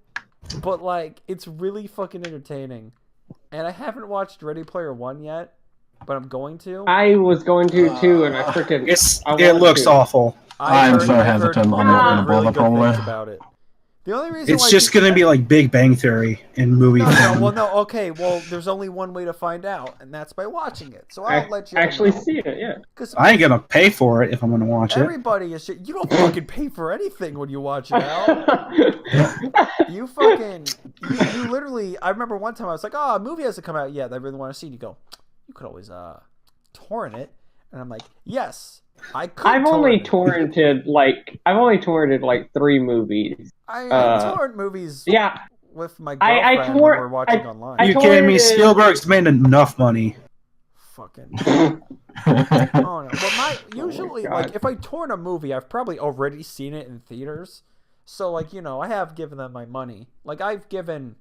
but like it's really fucking entertaining. And I haven't watched Ready Player One yet, but I'm going to. I was going to too, and I freaking. It looks awful. I'm so hesitant. I'm not going to really bother, good probably. things about it. The only reason It's why just gonna be like Big Bang Theory in movie form. okay. Well, there's only one way to find out, and that's by watching it. So I'll let you actually know. see it. Yeah. Because I ain't gonna pay for it if I'm gonna watch it. everybody is shit. You don't fucking pay for anything when you watch it out. You fucking, you literally. I remember one time I was like, "Oh, a movie hasn't come out yet that I really want to see." And you go, "You could always torrent it," and I'm like, "Yes, I could." I've only torrented like 3 movies. I torrent movies. Yeah. With my girlfriend when we're watching online. You kidding me? Spielberg's made enough money. Fucking. Oh no! But usually, God. like, if I torrent a movie, I've probably already seen it in theaters. So, like, I have given them my money. Like, I've given.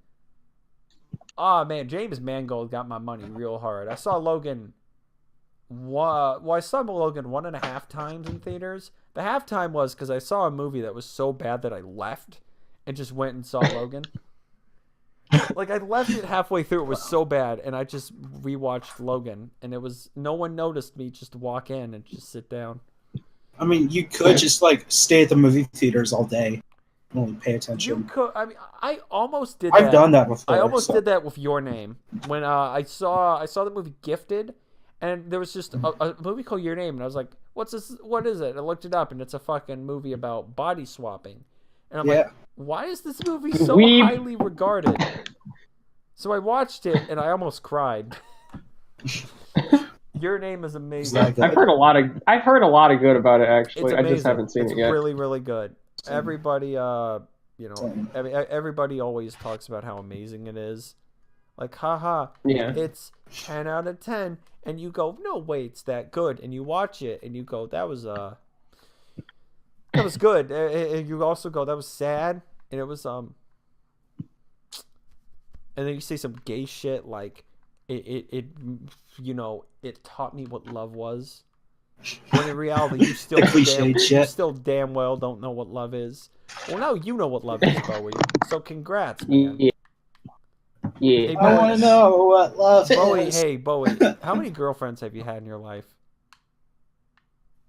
Oh man, James Mangold got my money real hard. I saw Logan. I saw Logan 1.5 times in theaters. The halftime was because I saw a movie that was so bad that I left and just went and saw Logan. Like, I left it halfway through. It was so bad, and I just rewatched Logan, and it was no one noticed me just walk in and just sit down. I mean, you could just like stay at the movie theaters all day, and only pay attention. You could. I mean, I almost did that. I've done that before. I almost did that with Your Name when I saw the movie Gifted, and there was just a movie called Your Name, and I was like, "What's this? What is it?" I looked it up, and it's a fucking movie about body swapping, and I'm like, "Why is this movie so highly regarded?" So I watched it, and I almost cried. Your Name is amazing. I've heard a lot of good about it. Actually, It's I just haven't seen it yet. It's really, really good. Everybody, everybody always talks about how amazing it is. Like, haha, Yeah. it's 10 out of 10, and you go, no way, it's that good, and you watch it, and you go, that was good. And you also go, that was sad, and it was and then you say some gay shit like it taught me what love was. When in reality, you still damn well don't know what love is. Well, now you know what love is, Bowie. So congrats, man. Yeah. Hey, I want to know what love is. Hey, Bowie, how many girlfriends have you had in your life?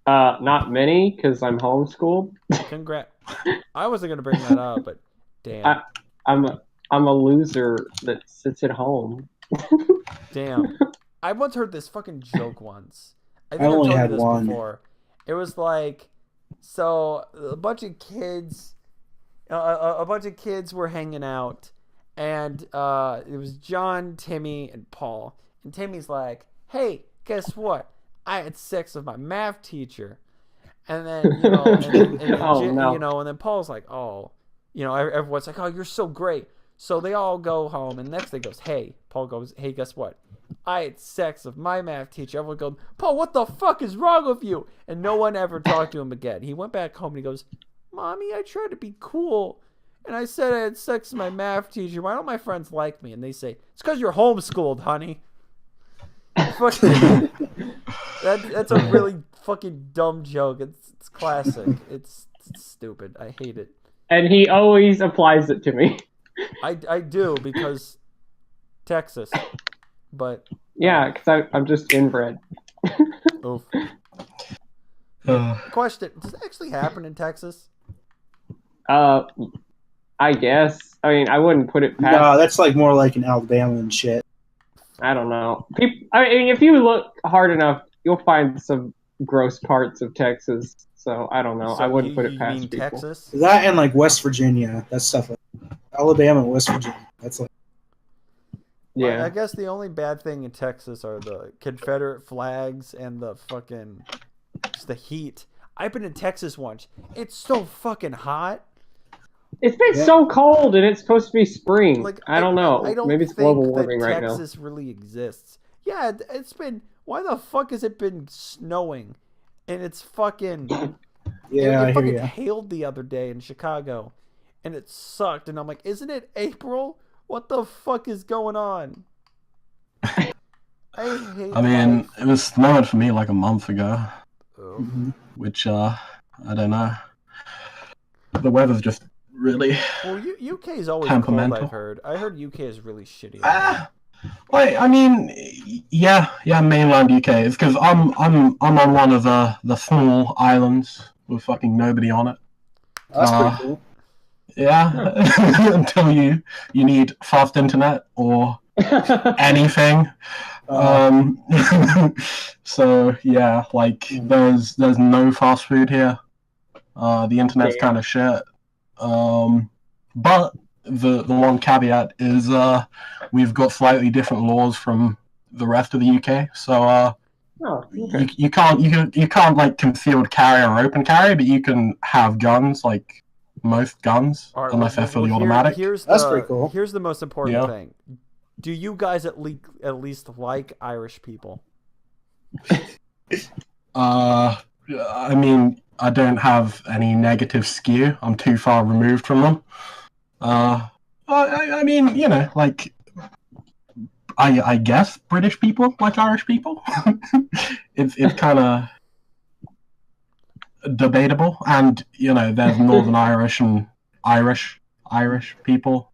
Not many, because I'm homeschooled. Congrats. I wasn't gonna bring that up, but damn. I'm a loser that sits at home. Damn. I once heard this fucking joke once. I think I only I've told had you this one. before. It was like, so a bunch of kids were hanging out, and it was John, Timmy, and Paul. And Timmy's like, "Hey, guess what? I had sex with my math teacher." And then and then Paul's like, "Oh," everyone's like, "Oh, you're so great." So they all go home, and the next day goes, "Hey," Paul goes, "Hey, guess what? I had sex with my math teacher." Everyone goes, "Paul, what the fuck is wrong with you?" And no one ever talked to him again. He went back home and he goes, "Mommy, I tried to be cool, and I said I had sex with my math teacher. Why don't my friends like me?" And they say, "It's because you're homeschooled, honey." That's a really fucking dumb joke. It's classic. It's stupid. I hate it. And he always applies it to me. I do, because Texas, but yeah, because I'm just inbred. oof. Question: does it actually happen in Texas? I guess. I mean, I wouldn't put it past. No, that's like more like an Alabama and shit. I don't know. I mean, if you look hard enough, you'll find some gross parts of Texas. So I don't know. So I wouldn't put it you past mean people. Texas? That and like West Virginia, that stuff like Alabama and West Virginia. That's like Yeah. I guess the only bad thing in Texas are the Confederate flags and the fucking just the heat. I've been in Texas once. It's so fucking hot. It's been so cold, and it's supposed to be spring. Like I don't know. I don't Maybe it's think global warming that right now. Texas really exists. Yeah, it's been. Why the fuck has it been snowing? And it's fucking. yeah, I it hear fucking you. hailed the other day in Chicago, and it sucked. And I'm like, isn't it April? What the fuck is going on? I hate. I mean, life. it was snowing for me like a month ago, Oh. which I don't know. The weather's just really Well, UK is always cold. temperamental. I've heard. I heard UK is really shitty. Like, I mean, yeah, mainland UK. It's because I'm on one of the small islands with fucking nobody on it. That's pretty cool. Yeah, until you need fast internet or anything. So yeah, like there's no fast food here. The internet's kind of shit. But the one caveat is we've got slightly different laws from the rest of the UK. So you can't like concealed carry or open carry, but you can have guns like most guns unless they're fully automatic. That's pretty cool. Here's the most important thing. Do you guys at least like Irish people? I mean, I don't have any negative skew. I'm too far removed from them. I mean, you know, like, I guess British people like Irish people. It's kind of debatable, and you know, there's Northern Irish and Irish people,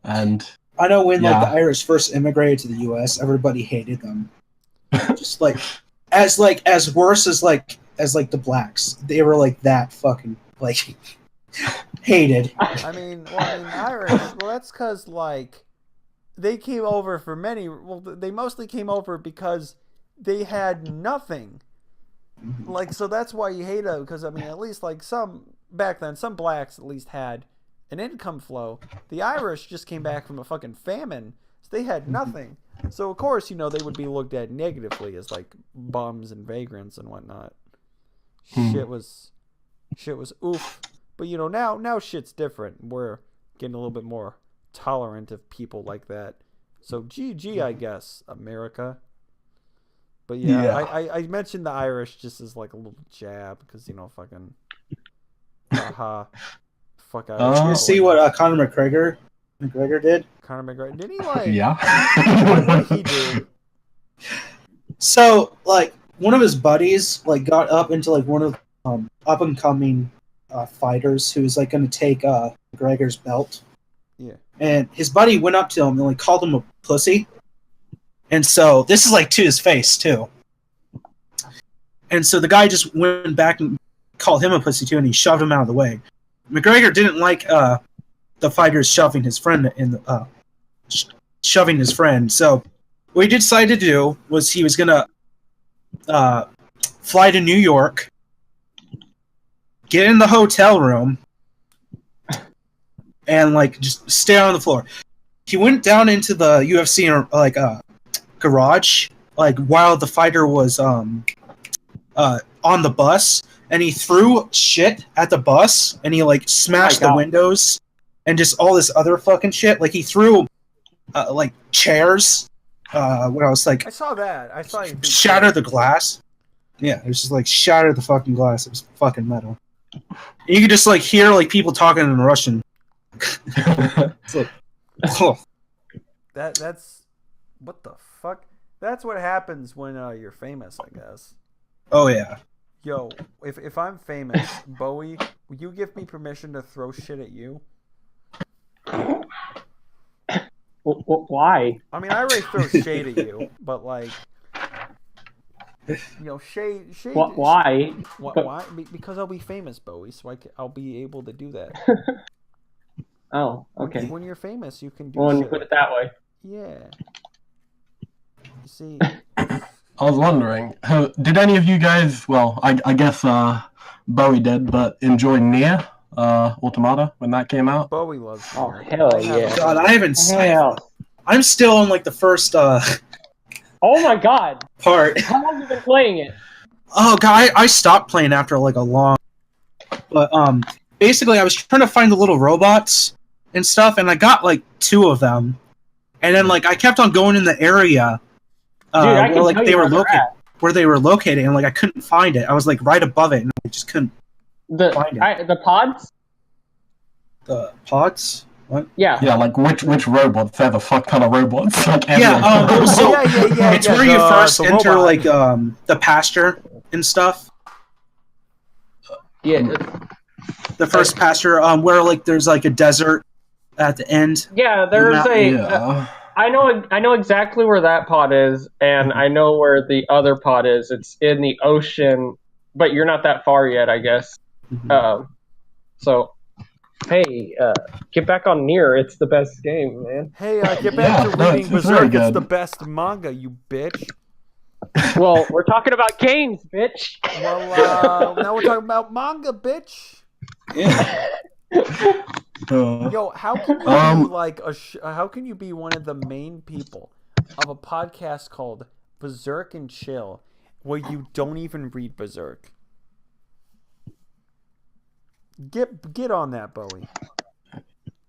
and I know when like the Irish first immigrated to the U.S., everybody hated them. Just like as worse as the blacks. They were like that fucking like hated. I mean, Irish. Well, that's because like they came over for many. Well, they mostly came over because they had nothing. Like, so that's why you hate them. Because I mean, at least like back then, some blacks at least had an income flow. The Irish just came back from a fucking famine, so they had nothing. So of course, you know, they would be looked at negatively as like bums and vagrants and whatnot. Shit was oof. But you know, now shit's different. We're getting a little bit more tolerant of people like that. So GG, I guess, America. But yeah. I mentioned the Irish just as like a little jab because, you know, fucking haha. Fuck out. Did you see what Conor McGregor did? Conor McGregor, did he like? Yeah. What did he do? So like one of his buddies like got up into like one of up and coming fighters who was like going to take McGregor's belt. Yeah. And his buddy went up to him and like called him a pussy. And so this is like to his face too. And so the guy just went back and called him a pussy too, and he shoved him out of the way. McGregor didn't like the fighters shoving his friend shoving his friend. So what he decided to do was he was gonna fly to New York, get in the hotel room, and like just stay on the floor. He went down into the UFC like garage, like while the fighter was on the bus, and he threw shit at the bus, and he like smashed the windows and just all this other fucking shit. Like he threw like chairs. When I was like, I saw that. I saw you shatter the glass. Yeah, it was just like shatter the fucking glass. It was fucking metal. You could just like hear like people talking in Russian. It's like, oh. That's what the fuck? That's what happens when you're famous, I guess. Oh yeah. Yo, if I'm famous, Bowie, will you give me permission to throw shit at you? Why? I mean, I already throw shade at you, but like, you know, shade. Why? Why? Because I'll be famous, Bowie, so I'll be able to do that. Oh, okay. When you're famous, you can do When shit. you put it that way. Yeah. You see, I was wondering, did any of you guys? Well, I guess Bowie did, but enjoy Nier Automata when that came out. Bowie loves. Oh, Nier. hell I haven't- yeah. God, I haven't. Hell. I'm still on like the first Oh my god. part. How long have you been playing it? Oh god, I stopped playing after like a long. But basically, I was trying to find the little robots and stuff, and I got like 2 of them, and then like I kept on going in the area Dude, I where can like tell they you were where they're located, at. where they were located, and like I couldn't find it. I was like right above it, and I just couldn't. Find it. The pods? The pods? What? Yeah. Yeah, like which robots? They're the fuck ton of robots. Like Yeah, everyone. so yeah. it's where you first the enter robot. like the pasture and stuff. Yeah. The first pasture, where like there's like a desert at the end. Yeah, there's a. Yeah. I know exactly where that pod is, and I know where the other pod is. It's in the ocean, but you're not that far yet, I guess. So, hey, get back on Nier. It's the best game, man. Hey, get back to no, reading it's very Berserk. It's good. the best manga, you bitch. Well, we're talking about games, bitch. Well, now we're talking about manga, bitch. Yeah. Yo, how can you be like how can you be one of the main people of a podcast called Berserk and Chill where you don't even read Berserk? Get on that, Bowie.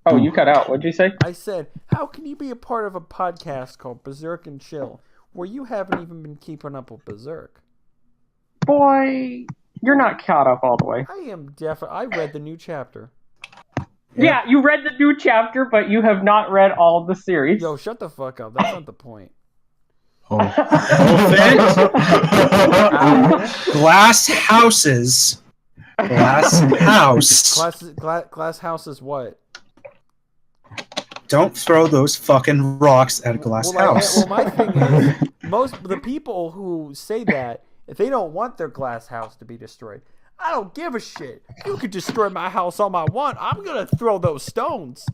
Oh, you cut out. What'd you say? I said, how can you be a part of a podcast called Berserk and Chill where you haven't even been keeping up with Berserk? Boy, you're not caught up all the way. I am I read the new chapter. Yeah, you read the new chapter, but you have not read all of the series. Yo, shut the fuck up. That's not the point. Glass houses. Glass house. Glass house is what? Don't throw those fucking rocks at a glass house. My thing is, most of the people who say that, if they don't want their glass house to be destroyed, I don't give a shit. You could destroy my house all I want. I'm gonna throw those stones.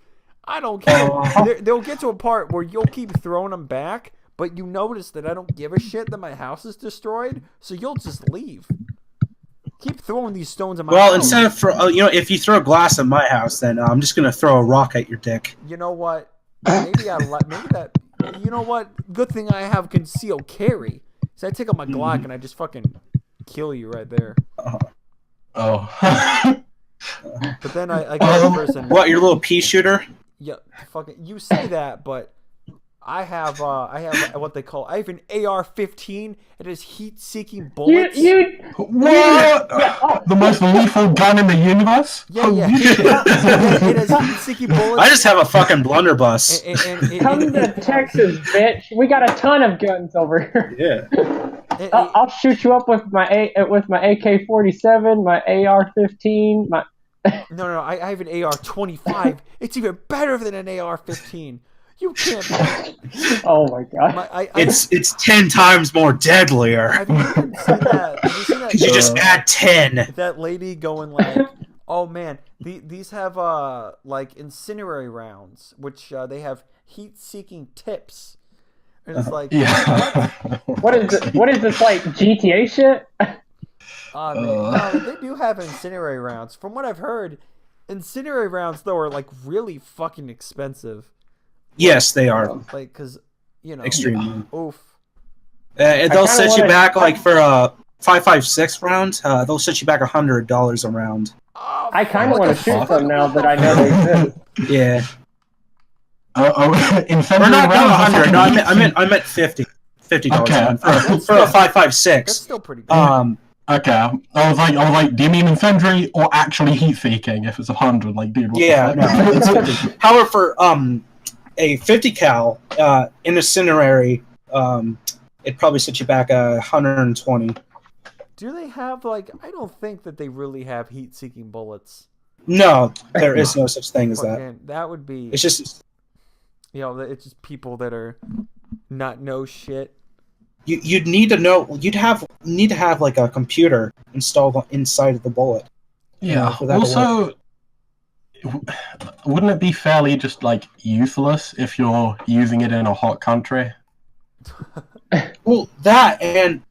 I don't care. They'll get to a part where you'll keep throwing them back, but you notice that I don't give a shit that my house is destroyed, so you'll just leave. Keep throwing these stones at my house. Well, instead of if you throw glass at my house, then I'm just gonna throw a rock at your dick. You know what? Maybe that. You know what? Good thing I have concealed carry. So I take out my Glock and I just fucking kill you right there. Oh. But then I got a person. What, your little pea shooter? Yeah, fucking. You say that, but I have what they call. I have an AR-15. It has heat-seeking bullets. What? The most lethal gun in the universe? Yeah. It has heat-seeking bullets. I just have a fucking blunderbuss. Come to Texas, bitch. We got a ton of guns over here. Yeah. I'll shoot you up with my AK-47, my AR-15, my. No. I have an AR-25. It's even better than an AR-15. You can't. Oh my god! It's 10 times more deadlier. Have you seen that? Because you just add 10. That lady going like, "Oh man, these have like incendiary rounds, which they have heat-seeking tips." And it's like, What is it? What is this like GTA shit? No, they do have incendiary rounds. From what I've heard, incendiary rounds though are like really fucking expensive. Yes, they are. Like, cause extremely. Oof. They'll set you back like for a 5.56 round. They'll set you back $100 a round. Oh, I kind of want to shoot them now that I know they exist. Yeah. Incendiary Or not rounds? 100. No, I meant $50. $50 for a 5.56. That's still pretty good. Okay, I was like, do you mean incendiary or actually heat-seeking? If it's 100, like, dude, what the fuck? No, it's 50. However, for a 50 cal incendiary, it'd probably set you back 120. Do they have like? I don't think that they really have heat-seeking bullets. No, there is no such thing as that. Man, that would be. It's just, it's just people that are not know shit. You'd need to know. Need to have like a computer installed inside of the bullet. Yeah. For that to work. Also, wouldn't it be fairly just like useless if you're using it in a hot country? Well, that and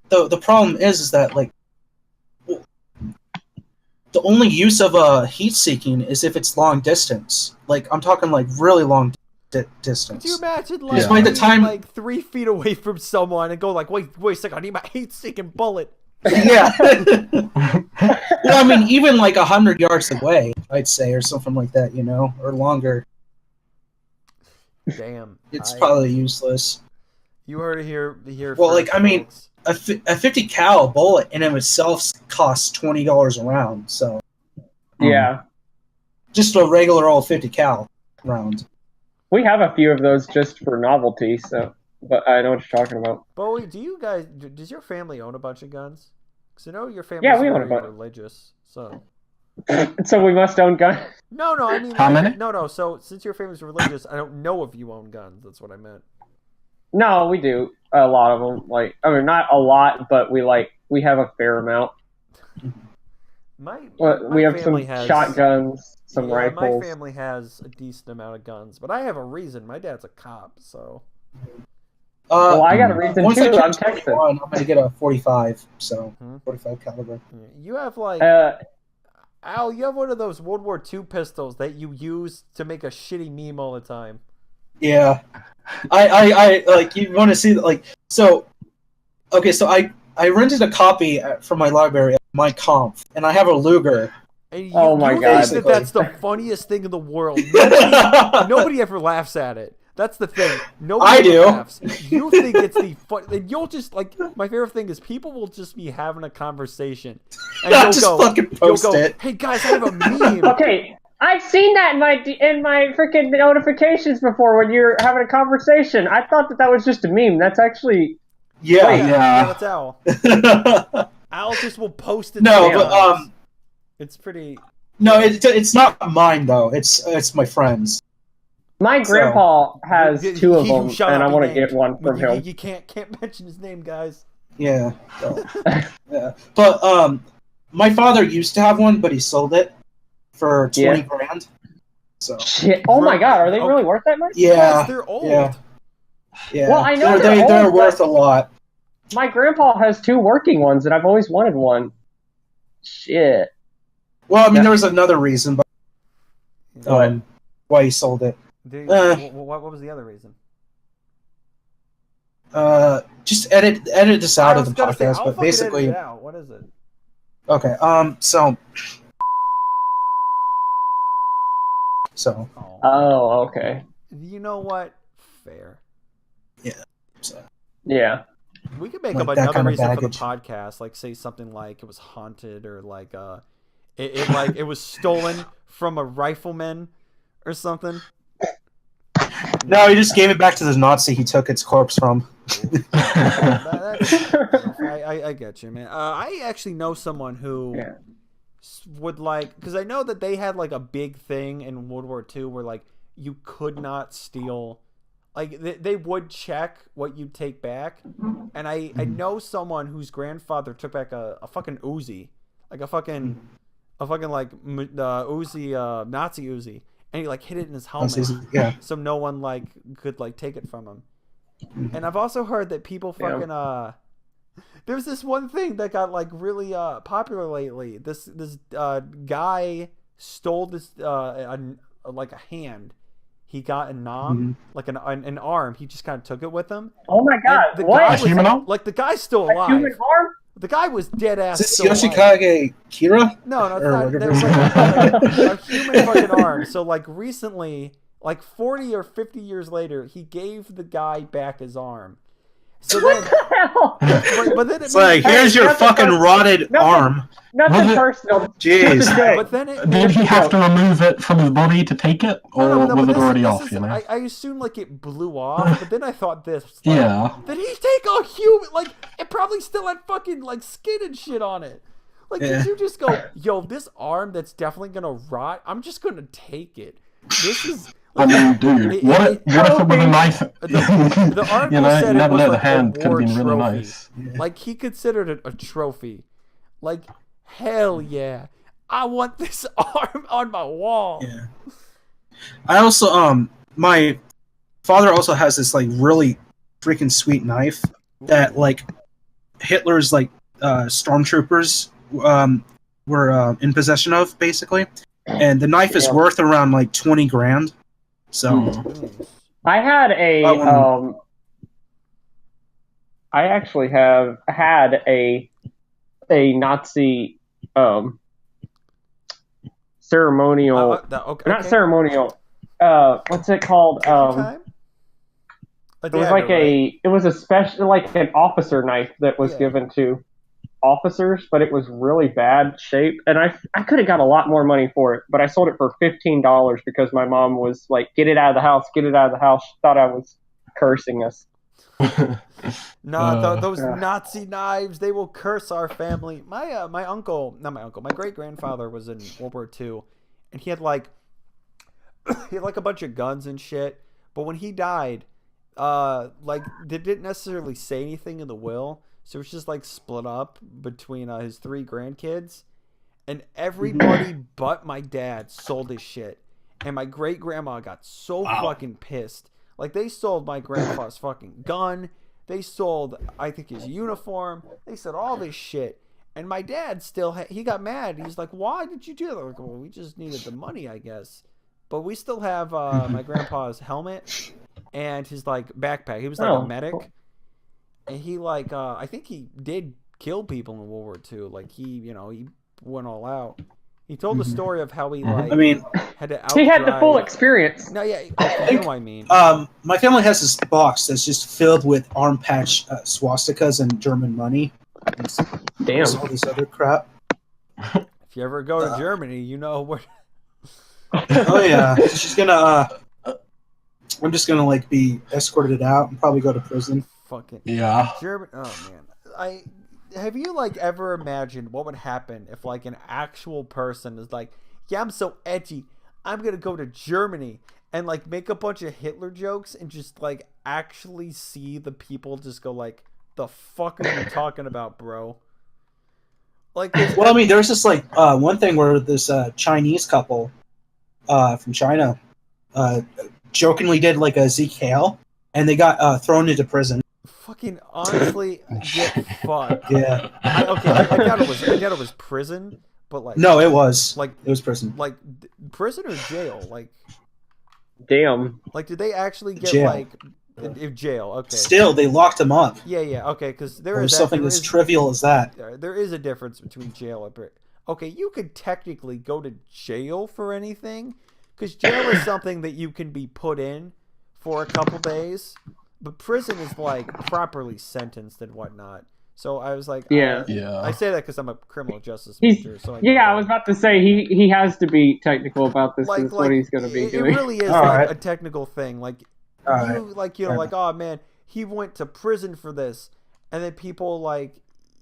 the problem is that like the only use of heat seeking is if it's long distance. Like I'm talking like really long distance. Could you imagine like Despite the time, like 3 feet away from someone and go like, wait a second, I need my heat seeking bullet. Yeah. Well, I mean, even like 100 yards away, I'd say, or something like that, you know, or longer. Damn, It's probably useless. You heard it here. Well, like I mean, a 50 cal bullet in of itself costs $20 a round. So Yeah. just a regular old 50 cal round. We have a few of those just for novelty, so but I know what you're talking about. Bowie, does your family own a bunch of guns? Because I know your family's Yeah, we own a very bunch. religious, so. So we must own guns. No, I mean, how many? No. So since your family's religious, I don't know if you own guns. That's what I meant. No, we do a lot of them. Like, I mean, not a lot, but we have a fair amount. We have some shotguns, some rifles. My family has a decent amount of guns, but I have a reason. My dad's a cop, so. Well, I got a reason once too. I'm Texas. 21, I'm gonna get a 45, so 45 caliber. You have like. Al, you have one of those World War II pistols that you use to make a shitty meme all the time. Yeah, I like you want to see like so. Okay, so I rented a copy from my library of Mein Kampf, and I have a Luger. And you, oh my god, that's the funniest thing in the world. Nobody ever laughs at it. That's the thing. Nobody ever laughs. You think it's the fun, and you'll just like. My favorite thing is people will just be having a conversation, and fucking post it. Hey guys, I have a meme. Okay, I've seen that in my freaking notifications before when you're having a conversation. I thought that was just a meme. That's actually that's Al. Al just will post it. No, but it's pretty. No, it's not mine though. It's my friend's. My grandpa has 2 of them, and I want to get one from him. You can't mention his name, guys. Yeah. Yeah. But my father used to have one, but he sold it for 20 grand. So. Shit. Oh my god, are they really worth that much? Yeah. Yes, they're old. Yeah. Well, I know they're old, worth a lot. My grandpa has 2 working ones, and I've always wanted one. Shit. Well, I mean, there was another reason, but why he sold it. What was the other reason? Just edit this out of the podcast, but basically, edit it out. What is it? Okay. So. Oh, okay. You know what? Fair. Yeah. So. Yeah. We could make up another reason for the podcast, like say something like it was haunted, or like it was stolen from a rifleman, or something. No, he just gave it back to the Nazi he took its corpse from. I get you, man. I actually know someone who would like, because I know that they had like a big thing in World War II where like you could not steal, like they would check what you take back, and I know someone whose grandfather took back a fucking Uzi, like a fucking like Uzi, Nazi Uzi. And he like hid it in his helmet, so no one like could like take it from him. And I've also heard that people fucking there's this one thing that got like really popular lately. This guy stole this like a hand. He got a nom, like an arm. He just kind of took it with him. Oh my god! What? Like the guy's still alive. A human arm? The guy was dead ass. Is this Yoshikage Kira? No, it's not. That was like a human fucking arm. So like recently, like 40 or 50 years later, he gave the guy back his arm. So what the hell? But then it's like, here's your fucking rotted arm. Nothing personal. Jeez. But then did he have to remove it from his body to take it, or was it already off? You know. I assume like it blew off, but then I thought this. Like, yeah. Did he take a human? Like it probably still had fucking like skin and shit on it. Like did you just go, yo, this arm that's definitely gonna rot? I'm just gonna take it. This is. Like, I mean, dude, what if it was a knife? The article said it was the like hand a could war have been really trophy. nice. Like he considered it a trophy. Like hell yeah, I want this arm on my wall. Yeah. I also my father also has this like really freaking sweet knife. that like Hitler's like stormtroopers were in possession of, basically, and the knife is worth around like 20 grand. So I had I actually have had a Nazi ceremonial, not ceremonial. What's it called? It was like it was a special, like an officer knife that was given to officers, but it was really bad shape, and I could have got a lot more money for it, but I sold it for $15 because my mom was like, "Get it out of the house, get it out of the house." She thought I was cursing us. Those Nazi knives, they will curse our family. My great grandfather was in World War II, and he had like a bunch of guns and shit. But when he died, like they didn't necessarily say anything in the will, so it's just like split up between his 3 grandkids, and everybody but my dad sold his shit, and my great grandma got so fucking pissed. Like, they sold my grandpa's fucking gun. They sold, I think, his uniform. They sold all this shit. And my dad still, he got mad. He's like, "Why did you do that?" Like, "Well, we just needed the money, I guess." But we still have my grandpa's helmet and his, like, backpack. He was like a medic. And he, like, I think he did kill people in World War II. Like, he went all out. He told the story of how he, like, had to outdrive. He had the full experience. No, yeah, you know what I mean. My family has this box that's just filled with arm patch swastikas and German money. Damn. All this other crap. If you ever go to Germany, you know where. Oh yeah, she's gonna. I'm just gonna like be escorted out and probably go to prison. Fucking German. Oh man, have you like ever imagined what would happen if like an actual person is like, "Yeah, I'm so edgy, I'm gonna go to Germany and like make a bunch of Hitler jokes," and just like actually see the people just go like, "The fuck are you talking about, bro?" Like, well, I mean, there's this like one thing where this Chinese couple from China jokingly did like a Zeke Hale, and they got thrown into prison. Fucking honestly, get fucked. Yeah. I doubt it was prison, but like no, it was prison. Like prison or jail? Like, damn. Like, did they actually get jail. Like jail? Okay. Still, they locked him up. Yeah. Okay, because there is something as trivial as that. There is a difference between jail and okay. You could technically go to jail for anything, because jail is something that you can be put in for a couple days. But prison is like properly sentenced and whatnot. So I was like, I say that because I'm a criminal justice major. So I was about to say he has to be technical about this. Like, what he's going to be doing. It really is like a technical thing. Like like, "Oh man, he went to prison for this," and then people like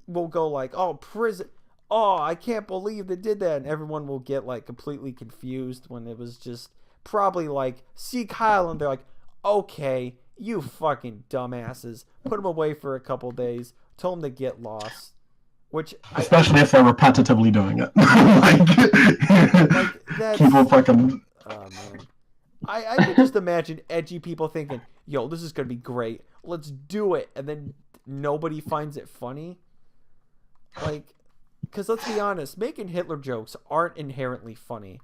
will go like, "Oh, prison. Oh, I can't believe they did that," and everyone will get like completely confused when it was just probably like Zeke Hale, and they're like, "Okay, you fucking dumbasses, put them away for a couple days, told them to get lost." Which especially if they're repetitively doing it. like that's, people fucking. Oh man, I could just imagine edgy people thinking, "Yo, this is gonna be great. Let's do it," and then nobody finds it funny. Like, because let's be honest, making Hitler jokes aren't inherently funny.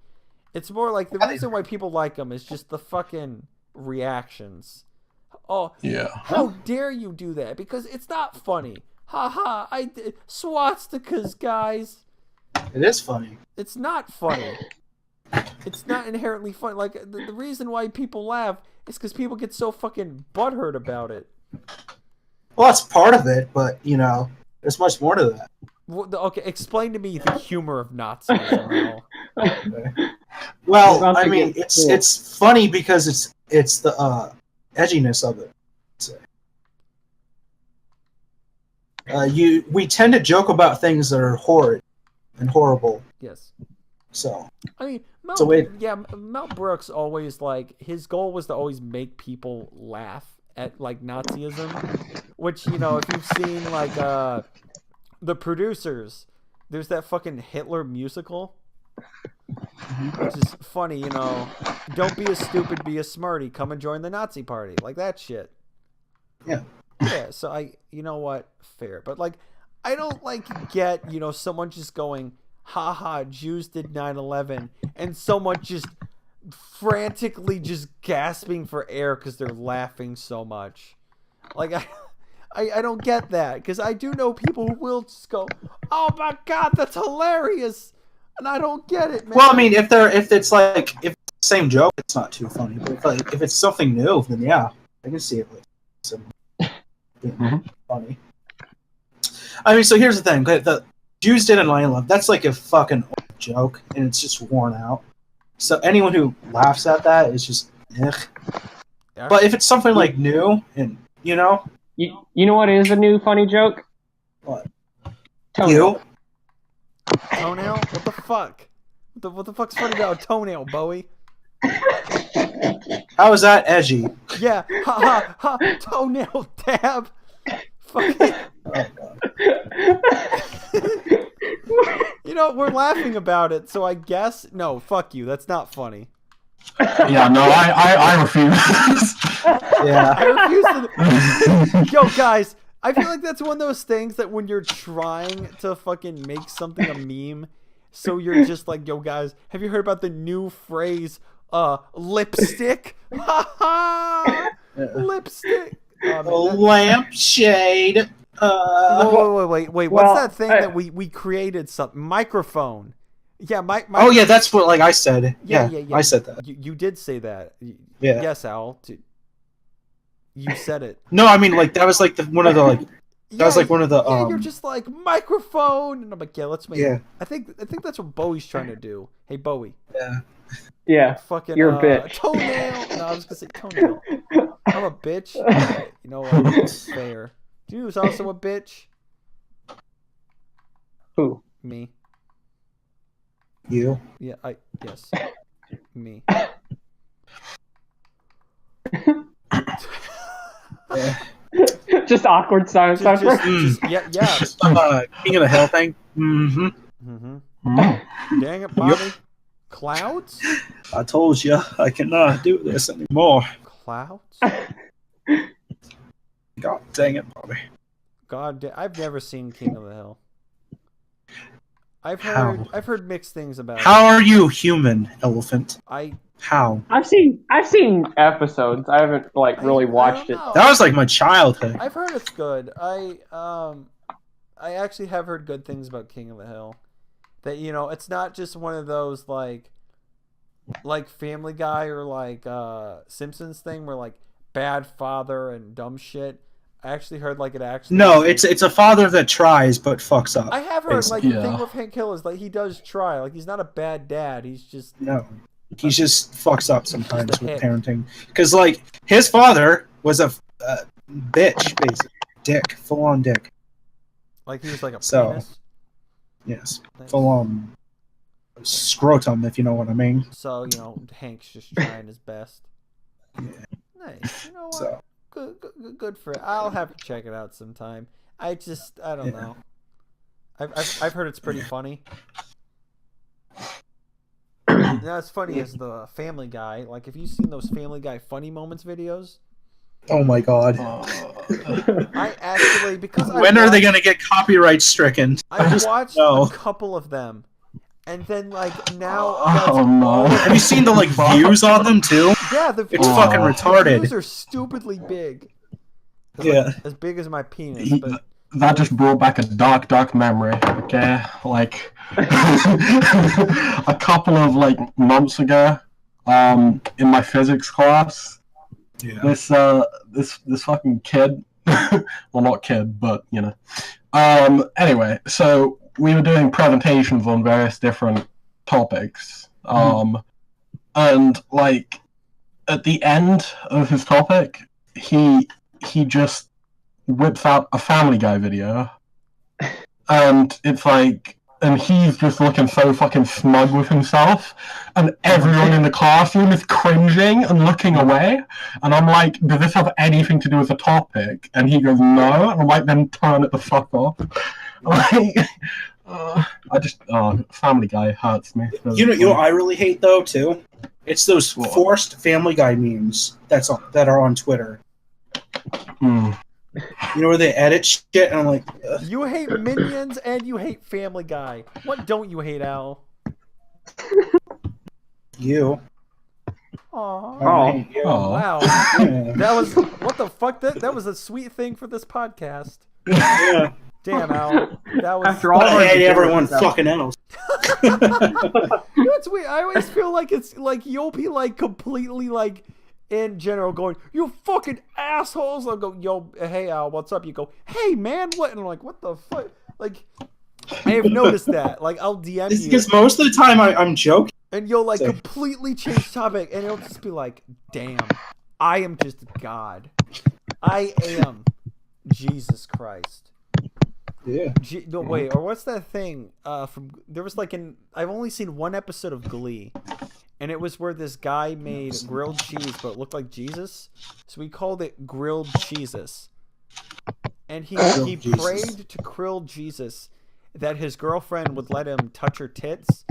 It's more like the reason why people like them is just the fucking reactions. "Oh, yeah. How dare you do that? Because it's not funny. Ha ha, I did swastikas, guys." It is funny. It's not funny. It's not inherently funny. Like, the reason why people laugh is because people get so fucking butthurt about it. Well, that's part of it, but, there's much more to that. Okay, explain to me the humor of Nazism. Well, I mean, it's funny because it's the edginess of it. We tend to joke about things that are horrid and horrible. Yes. So. I mean, Mel Brooks always like his goal was to always make people laugh at like Nazism, which if you've seen like The Producers, there's that fucking Hitler musical. Which is funny, "Don't be a stupid, be a smarty. Come and join the Nazi party," like that shit. Yeah. Yeah, so you know what? Fair. But, like, I don't, get, someone just going, haha, Jews did 9/11, and someone just frantically just gasping for air because they're laughing so much. Like, I don't get that, because I do know people who will just go, oh my god, that's hilarious, and I don't get it, man. Well, I mean, if it's the same joke, it's not too funny. But if it's something new, then yeah, I can see it being funny. I mean, so here's the thing: the Jews did 9/11. That's like a fucking old joke, and it's just worn out. So anyone who laughs at that is just, ugh. Yeah. But if it's something like new, and You know what is a new funny joke? What? Toenail. Toenail? What the fuck? What the fuck's funny about a toenail, Bowie? How is that edgy? Yeah, ha ha ha, toenail dab. Fuck it. Oh, God. We're laughing about it, so I guess no. Fuck you. That's not funny. Yeah, no, I refuse. Yeah. I refuse to. Yo, guys, I feel like that's one of those things that when you're trying to fucking make something a meme, so you're just like, yo, guys, have you heard about the new phrase, lipstick? Ha ha! Lipstick. Lampshade. Wait. Well, What's that thing that we created? Something microphone. Yeah, Oh yeah, that's what I said. Yeah. I said that. You did say that. Yeah. Yes, Al. You said it. No, I mean that was like one of the Yeah, you're just like microphone, and I'm like, yeah, let's make. Yeah. It. I think that's what Bowie's trying to do. Hey, Bowie. Yeah. Fucking. You're a bitch. Toenail. No, I was gonna say toenail. I'm a bitch. Okay, you know what? Fair. Do you know who's also a bitch? Who? Me. You. Yeah. Yes. Me. Just awkward silence. Yeah. King of the Hill thing. Mm-hmm. Dang it, Bobby. Clouds? I told you I cannot do this anymore. Clouds? God dang it, Bobby. I've never seen King of the Hill. I've heard mixed things about it. How are you human, elephant? How? I've seen episodes. I haven't really watched it. That was like my childhood. I've heard it's good. I actually have heard good things about King of the Hill. That it's not just one of those like Family Guy or Simpsons thing where bad father and dumb shit. I actually heard it actually. No, it's a father that tries but fucks up. I have heard the thing with Hank Hill is he does try. He's not a bad dad. He's just he just fucks up sometimes with parenting. Because his father was a bitch, basically, dick, full on dick. He was like a penis. Yes, full on scrotum, if you know what I mean. So Hank's just trying his best. Yeah. Nice. You know what? Good for it. I'll have to check it out sometime. I don't know. I've heard it's pretty funny. As funny as the Family Guy. Have you seen those Family Guy funny moments videos? Oh my god. I actually when are they gonna get copyright stricken? I watched a couple of them. And then now have you seen the views on them too? Yeah, it's fucking retarded. The views are stupidly big. Yeah. As big as my penis, but that just brought back a dark memory, okay? A couple of months ago, in my physics class, this fucking kid, well, not kid, but anyway, so we were doing presentations on various different topics, and at the end of his topic, he just whips out a Family Guy video, and it's and he's just looking so fucking smug with himself, and everyone in the classroom is cringing and looking away, and I'm like, does this have anything to do with the topic? And he goes, no, and I'm like, then turn it the fuck off. Family Guy hurts me. You know what I really hate though too? It's those forced Family Guy memes that are on Twitter. You know where they edit shit, and I'm like, ugh. You hate Minions and you hate Family Guy. What don't you hate, Al? You. Aww. I hate you. Oh. Wow. Yeah. That was what the fuck? That was a sweet thing for this podcast. Yeah. Damn, Al. That was. After all I our hate everyone stuff. fucking else. You know what's weird? I always feel like it's like you'll be like completely like in general going, "You fucking assholes." I'll go, "Yo, hey Al, what's up?" You go, "Hey man, what?" And I'm like, "What the fuck?" Like, I have noticed that. Like, I'll DM you, Because most of the time I'm joking. and you'll like So- completely change topic, and it'll just be like, "Damn, I am just God. I am Jesus Christ." Yeah. No, wait, or what's that thing? From there was like I've only seen one episode of Glee, and it was where this guy made grilled cheese, but it looked like Jesus, so we called it Grilled Cheesus. And he Jesus. prayed to grilled Jesus that his girlfriend would let him touch her tits,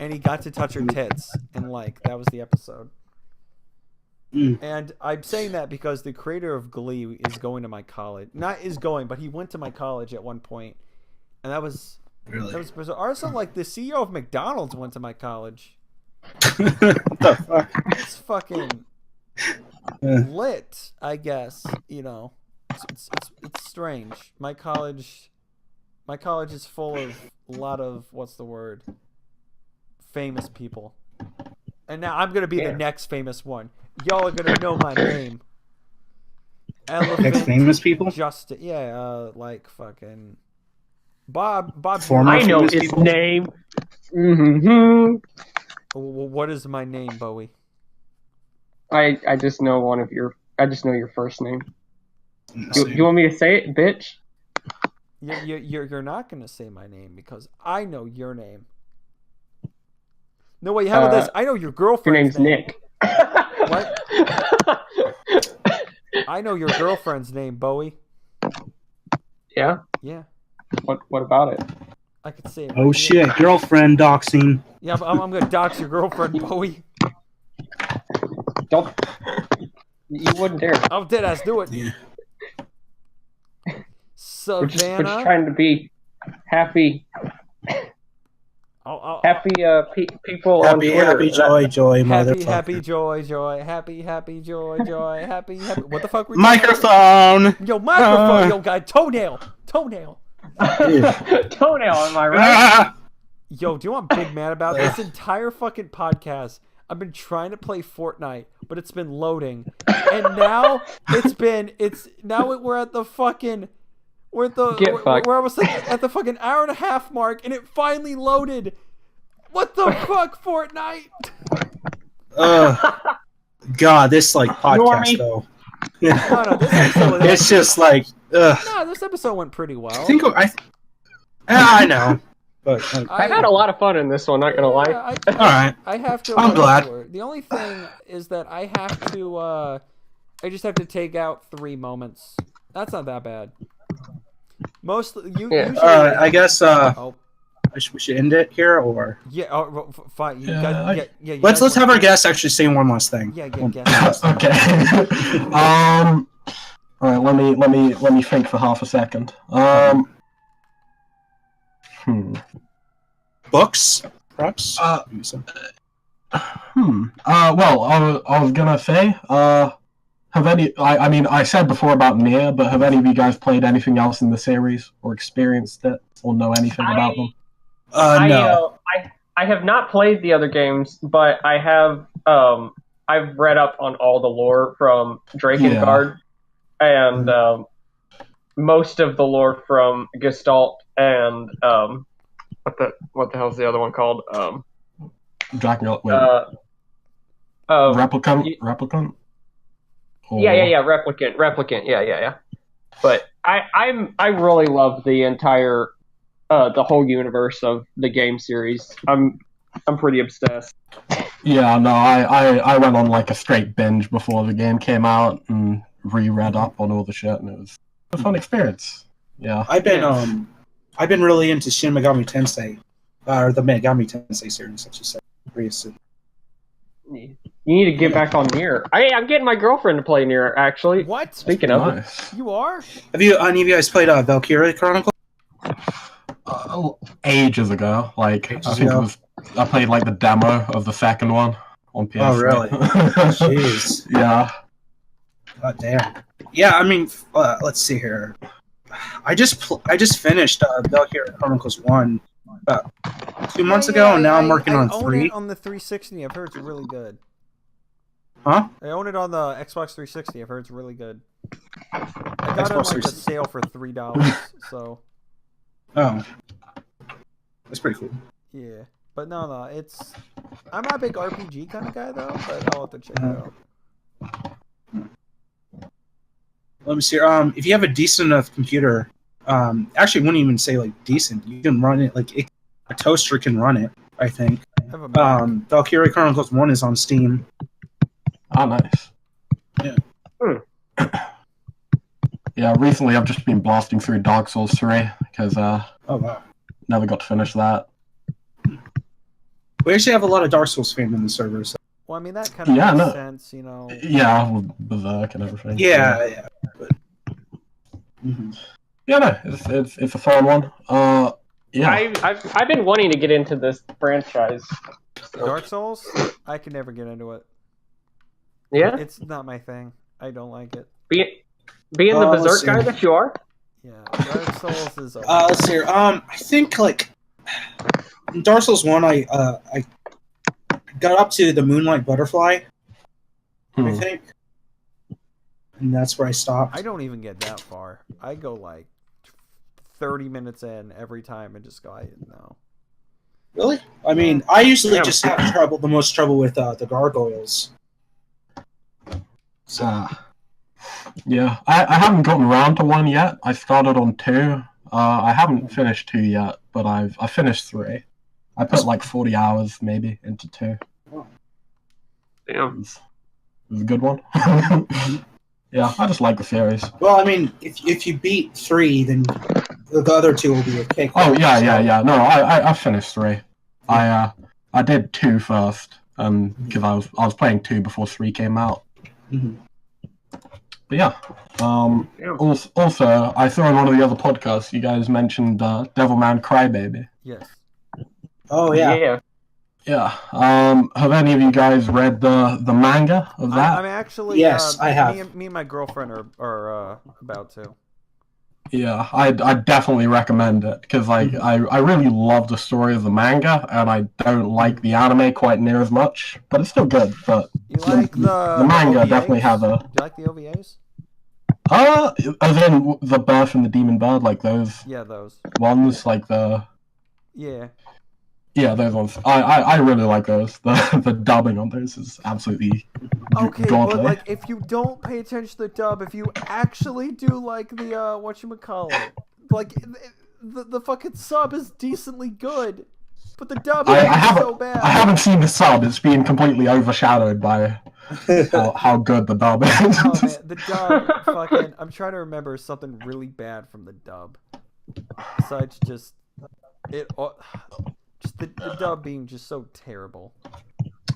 and he got to touch her tits, and like that was the episode. And I'm saying that because the creator of Glee is going to my college. Not is going, but he went to my college at one point, and that was Really? bizarre. Also, like the CEO of McDonald's went to my college. What the fuck? It's fucking Yeah. lit, I guess. You know, it's strange. My college is full of a lot of what's the word? Famous people. And now I'm gonna be the next famous one. Y'all are gonna know my name. Elephant Next famous people? Justin, like fucking Bob. Former I know famous his people? name. Mm-hmm. What is my name, Bowie? I just know I just know your first name. You want me to say it, bitch? You're not gonna say my name because I know your name. No, wait, how about this? I know your Your girlfriend's name's name. Nick. What? I know your girlfriend's name, Bowie. Yeah. Yeah, What about it? I could say it. Oh right shit, here. girlfriend doxing. Yeah, but I'm gonna dox your girlfriend, Bowie. Don't. You wouldn't dare. I'll dead ass do it. Yeah. We're just Savannah. trying to be happy. Happy people on Happy, Twitter. happy, joy, motherfucker. Happy, joy, happy, joy, happy. What the fuck were you Microphone! Yo, microphone, yo, guy, toenail. Toenail, am I right? Ah! Yo, do you know what I'm big mad about? This entire fucking podcast, I've been trying to play Fortnite, but it's been loading. And now we're at the fucking we're at the we're almost at the fucking hour and a half mark, and it finally loaded. What the fuck, Fortnite? God, this like podcast though. No, this episode It's just like, no, this episode went pretty well. I know, but I've had a lot of fun in this one. Not gonna lie. all right. I have to. I'm glad. The only thing is that I have to. I just have to take out 3 moments. That's not that bad. Usually. I guess Oh. we should end it here, or Yeah. Oh, fine. You Yeah, guys, you let's guys have wanna- our guests actually say one last thing. Yeah. One- Guess. Okay. All right. Let me think for half a second. Books, perhaps. Well, I was gonna say, have any? I mean, I said before about Nier, but have any of you guys played anything else in the series or experienced it or know anything about them? No. I have not played the other games, but I have. I've read up on all the lore from Drakengard, and most of the lore from Gestalt, and what the hell's the other one called? Dragon. Wait, Replicant. Or... Yeah. Replicant. Yeah. But I really love the entire the whole universe of the game series. I'm pretty obsessed. Yeah, no, I went on like a straight binge before the game came out and reread up on all the shit, and it was a fun experience. Yeah. I've been really into Shin Megami Tensei, or the Megami Tensei series, I should say. Pretty soon. You need to get back on Nier. I'm getting my girlfriend to play Nier, actually. What? Speaking of it. Nice. You are? Have any of you guys played Valkyria Chronicles? Ages ago, like Ages I think ago. it was. I played like the demo of the second one on PS3. Oh, really? Jeez. Yeah. God damn. Yeah, I mean, let's see here. I just finished Valkyria Chronicles 1 about 2 months ago, and now I'm working on 3. I own it on the 360. I've heard it's really good. Huh? I own it on the Xbox 360. I've heard it's really good. I got it on Xbox like a 360. sale for $3, so Oh. That's pretty cool. yeah. But no, it's. I'm not a big RPG kind of guy though, but I'll have to check it out. Let me see. If you have a decent enough computer, actually, wouldn't even say like decent. You can run it like a toaster can run it. I think. I have a Mac. Valkyria Chronicles 1 is on Steam. Oh, nice. Yeah. Yeah, recently I've just been blasting through Dark Souls 3 because Oh wow. never got to finish that. We actually have a lot of Dark Souls fans in the server. So. Well, I mean that kind of Yeah, makes no. sense, you know. Yeah, with Berserk and everything. Yeah. But, Yeah, no, it's a fun one. Yeah. I've been wanting to get into this franchise. Dark Souls, I can never get into it. Yeah? It's not my thing. I don't like it. Being the let's Berserk guy see. that you are? Yeah, Dark Souls is. let's see here. I think like in Dark Souls 1, I got up to the Moonlight Butterfly. I think, and that's where I stopped. I don't even get that far. I go like 30 minutes in every time and just go, no. Really? I mean, I usually Yeah. just have the most trouble with the gargoyles. So, Yeah, I haven't gotten around to 1 yet. I started on 2. I haven't finished 2 yet, but I finished 3. I put like 40 hours maybe into 2. Damn. It was a good one. Yeah, I just like the series. well, I mean, if you beat 3, then the other 2 will be a kick. Oh yeah. No, I finished 3. I did 2 first, because I was playing 2 before 3 came out. Mhm. But yeah. Yeah. Also, I saw in one of the other podcasts you guys mentioned Devilman Crybaby. Yes. Oh yeah. Yeah. Yeah. Have any of you guys read the manga of that? I'm actually. Yes, I have. Me and my girlfriend are about to. Yeah, I definitely recommend it because like I really love the story of the manga and I don't like the anime quite near as much, but it's still good. But You like the manga OVAs? definitely has a Do you like the OVAs? as in the Birth and the Demon Bird, like those Yeah, those. ones, like the Yeah. those ones. I really like those. The dubbing on those is absolutely Okay, godly. but like if you don't pay attention to the dub, if you actually do like the whatchamacallit, like the fucking sub is decently good, but the dub is so bad. I haven't seen the sub. It's being completely overshadowed by how good the dub is. Oh man, the dub fucking. I'm trying to remember something really bad from the dub. Besides just the dub being just so terrible.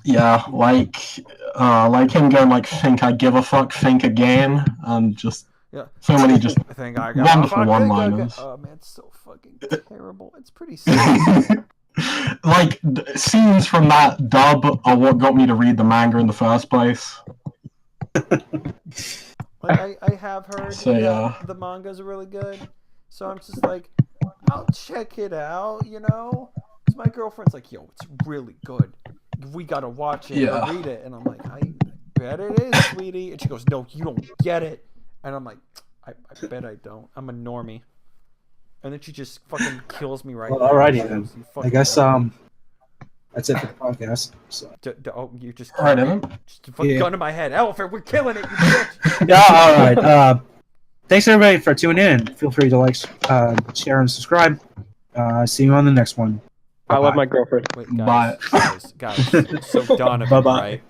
Yeah, like him going like "Think I give a fuck, think again," and just so many just I think I got wonderful one-liners. Oh man, it's so fucking terrible. It's pretty sad. Like scenes from that dub are what got me to read the manga in the first place. Like I have heard So, yeah. that the mangas are really good, so I'm just like, I'll check it out, you know? Because my girlfriend's like, yo, it's really good. We gotta watch it Yeah. or read it. And I'm like, I bet it is, sweetie. And she goes, no, you don't get it. And I'm like, I bet I don't. I'm a normie. And then she just fucking kills me right Well, now. alrighty She then. goes, "You I fucking guess normie." that's it for the podcast. So. Oh, you just All right, Evan. just a fucking Yeah. gun to my head. Elephant, we're killing it, you bitch. Yeah, all right. Thanks everybody for tuning in. Feel free to like, share, and subscribe. See you on the next one. I love Bye-bye. my girlfriend. Wait, Bye. guys, it's so done of it, Bye-bye. right?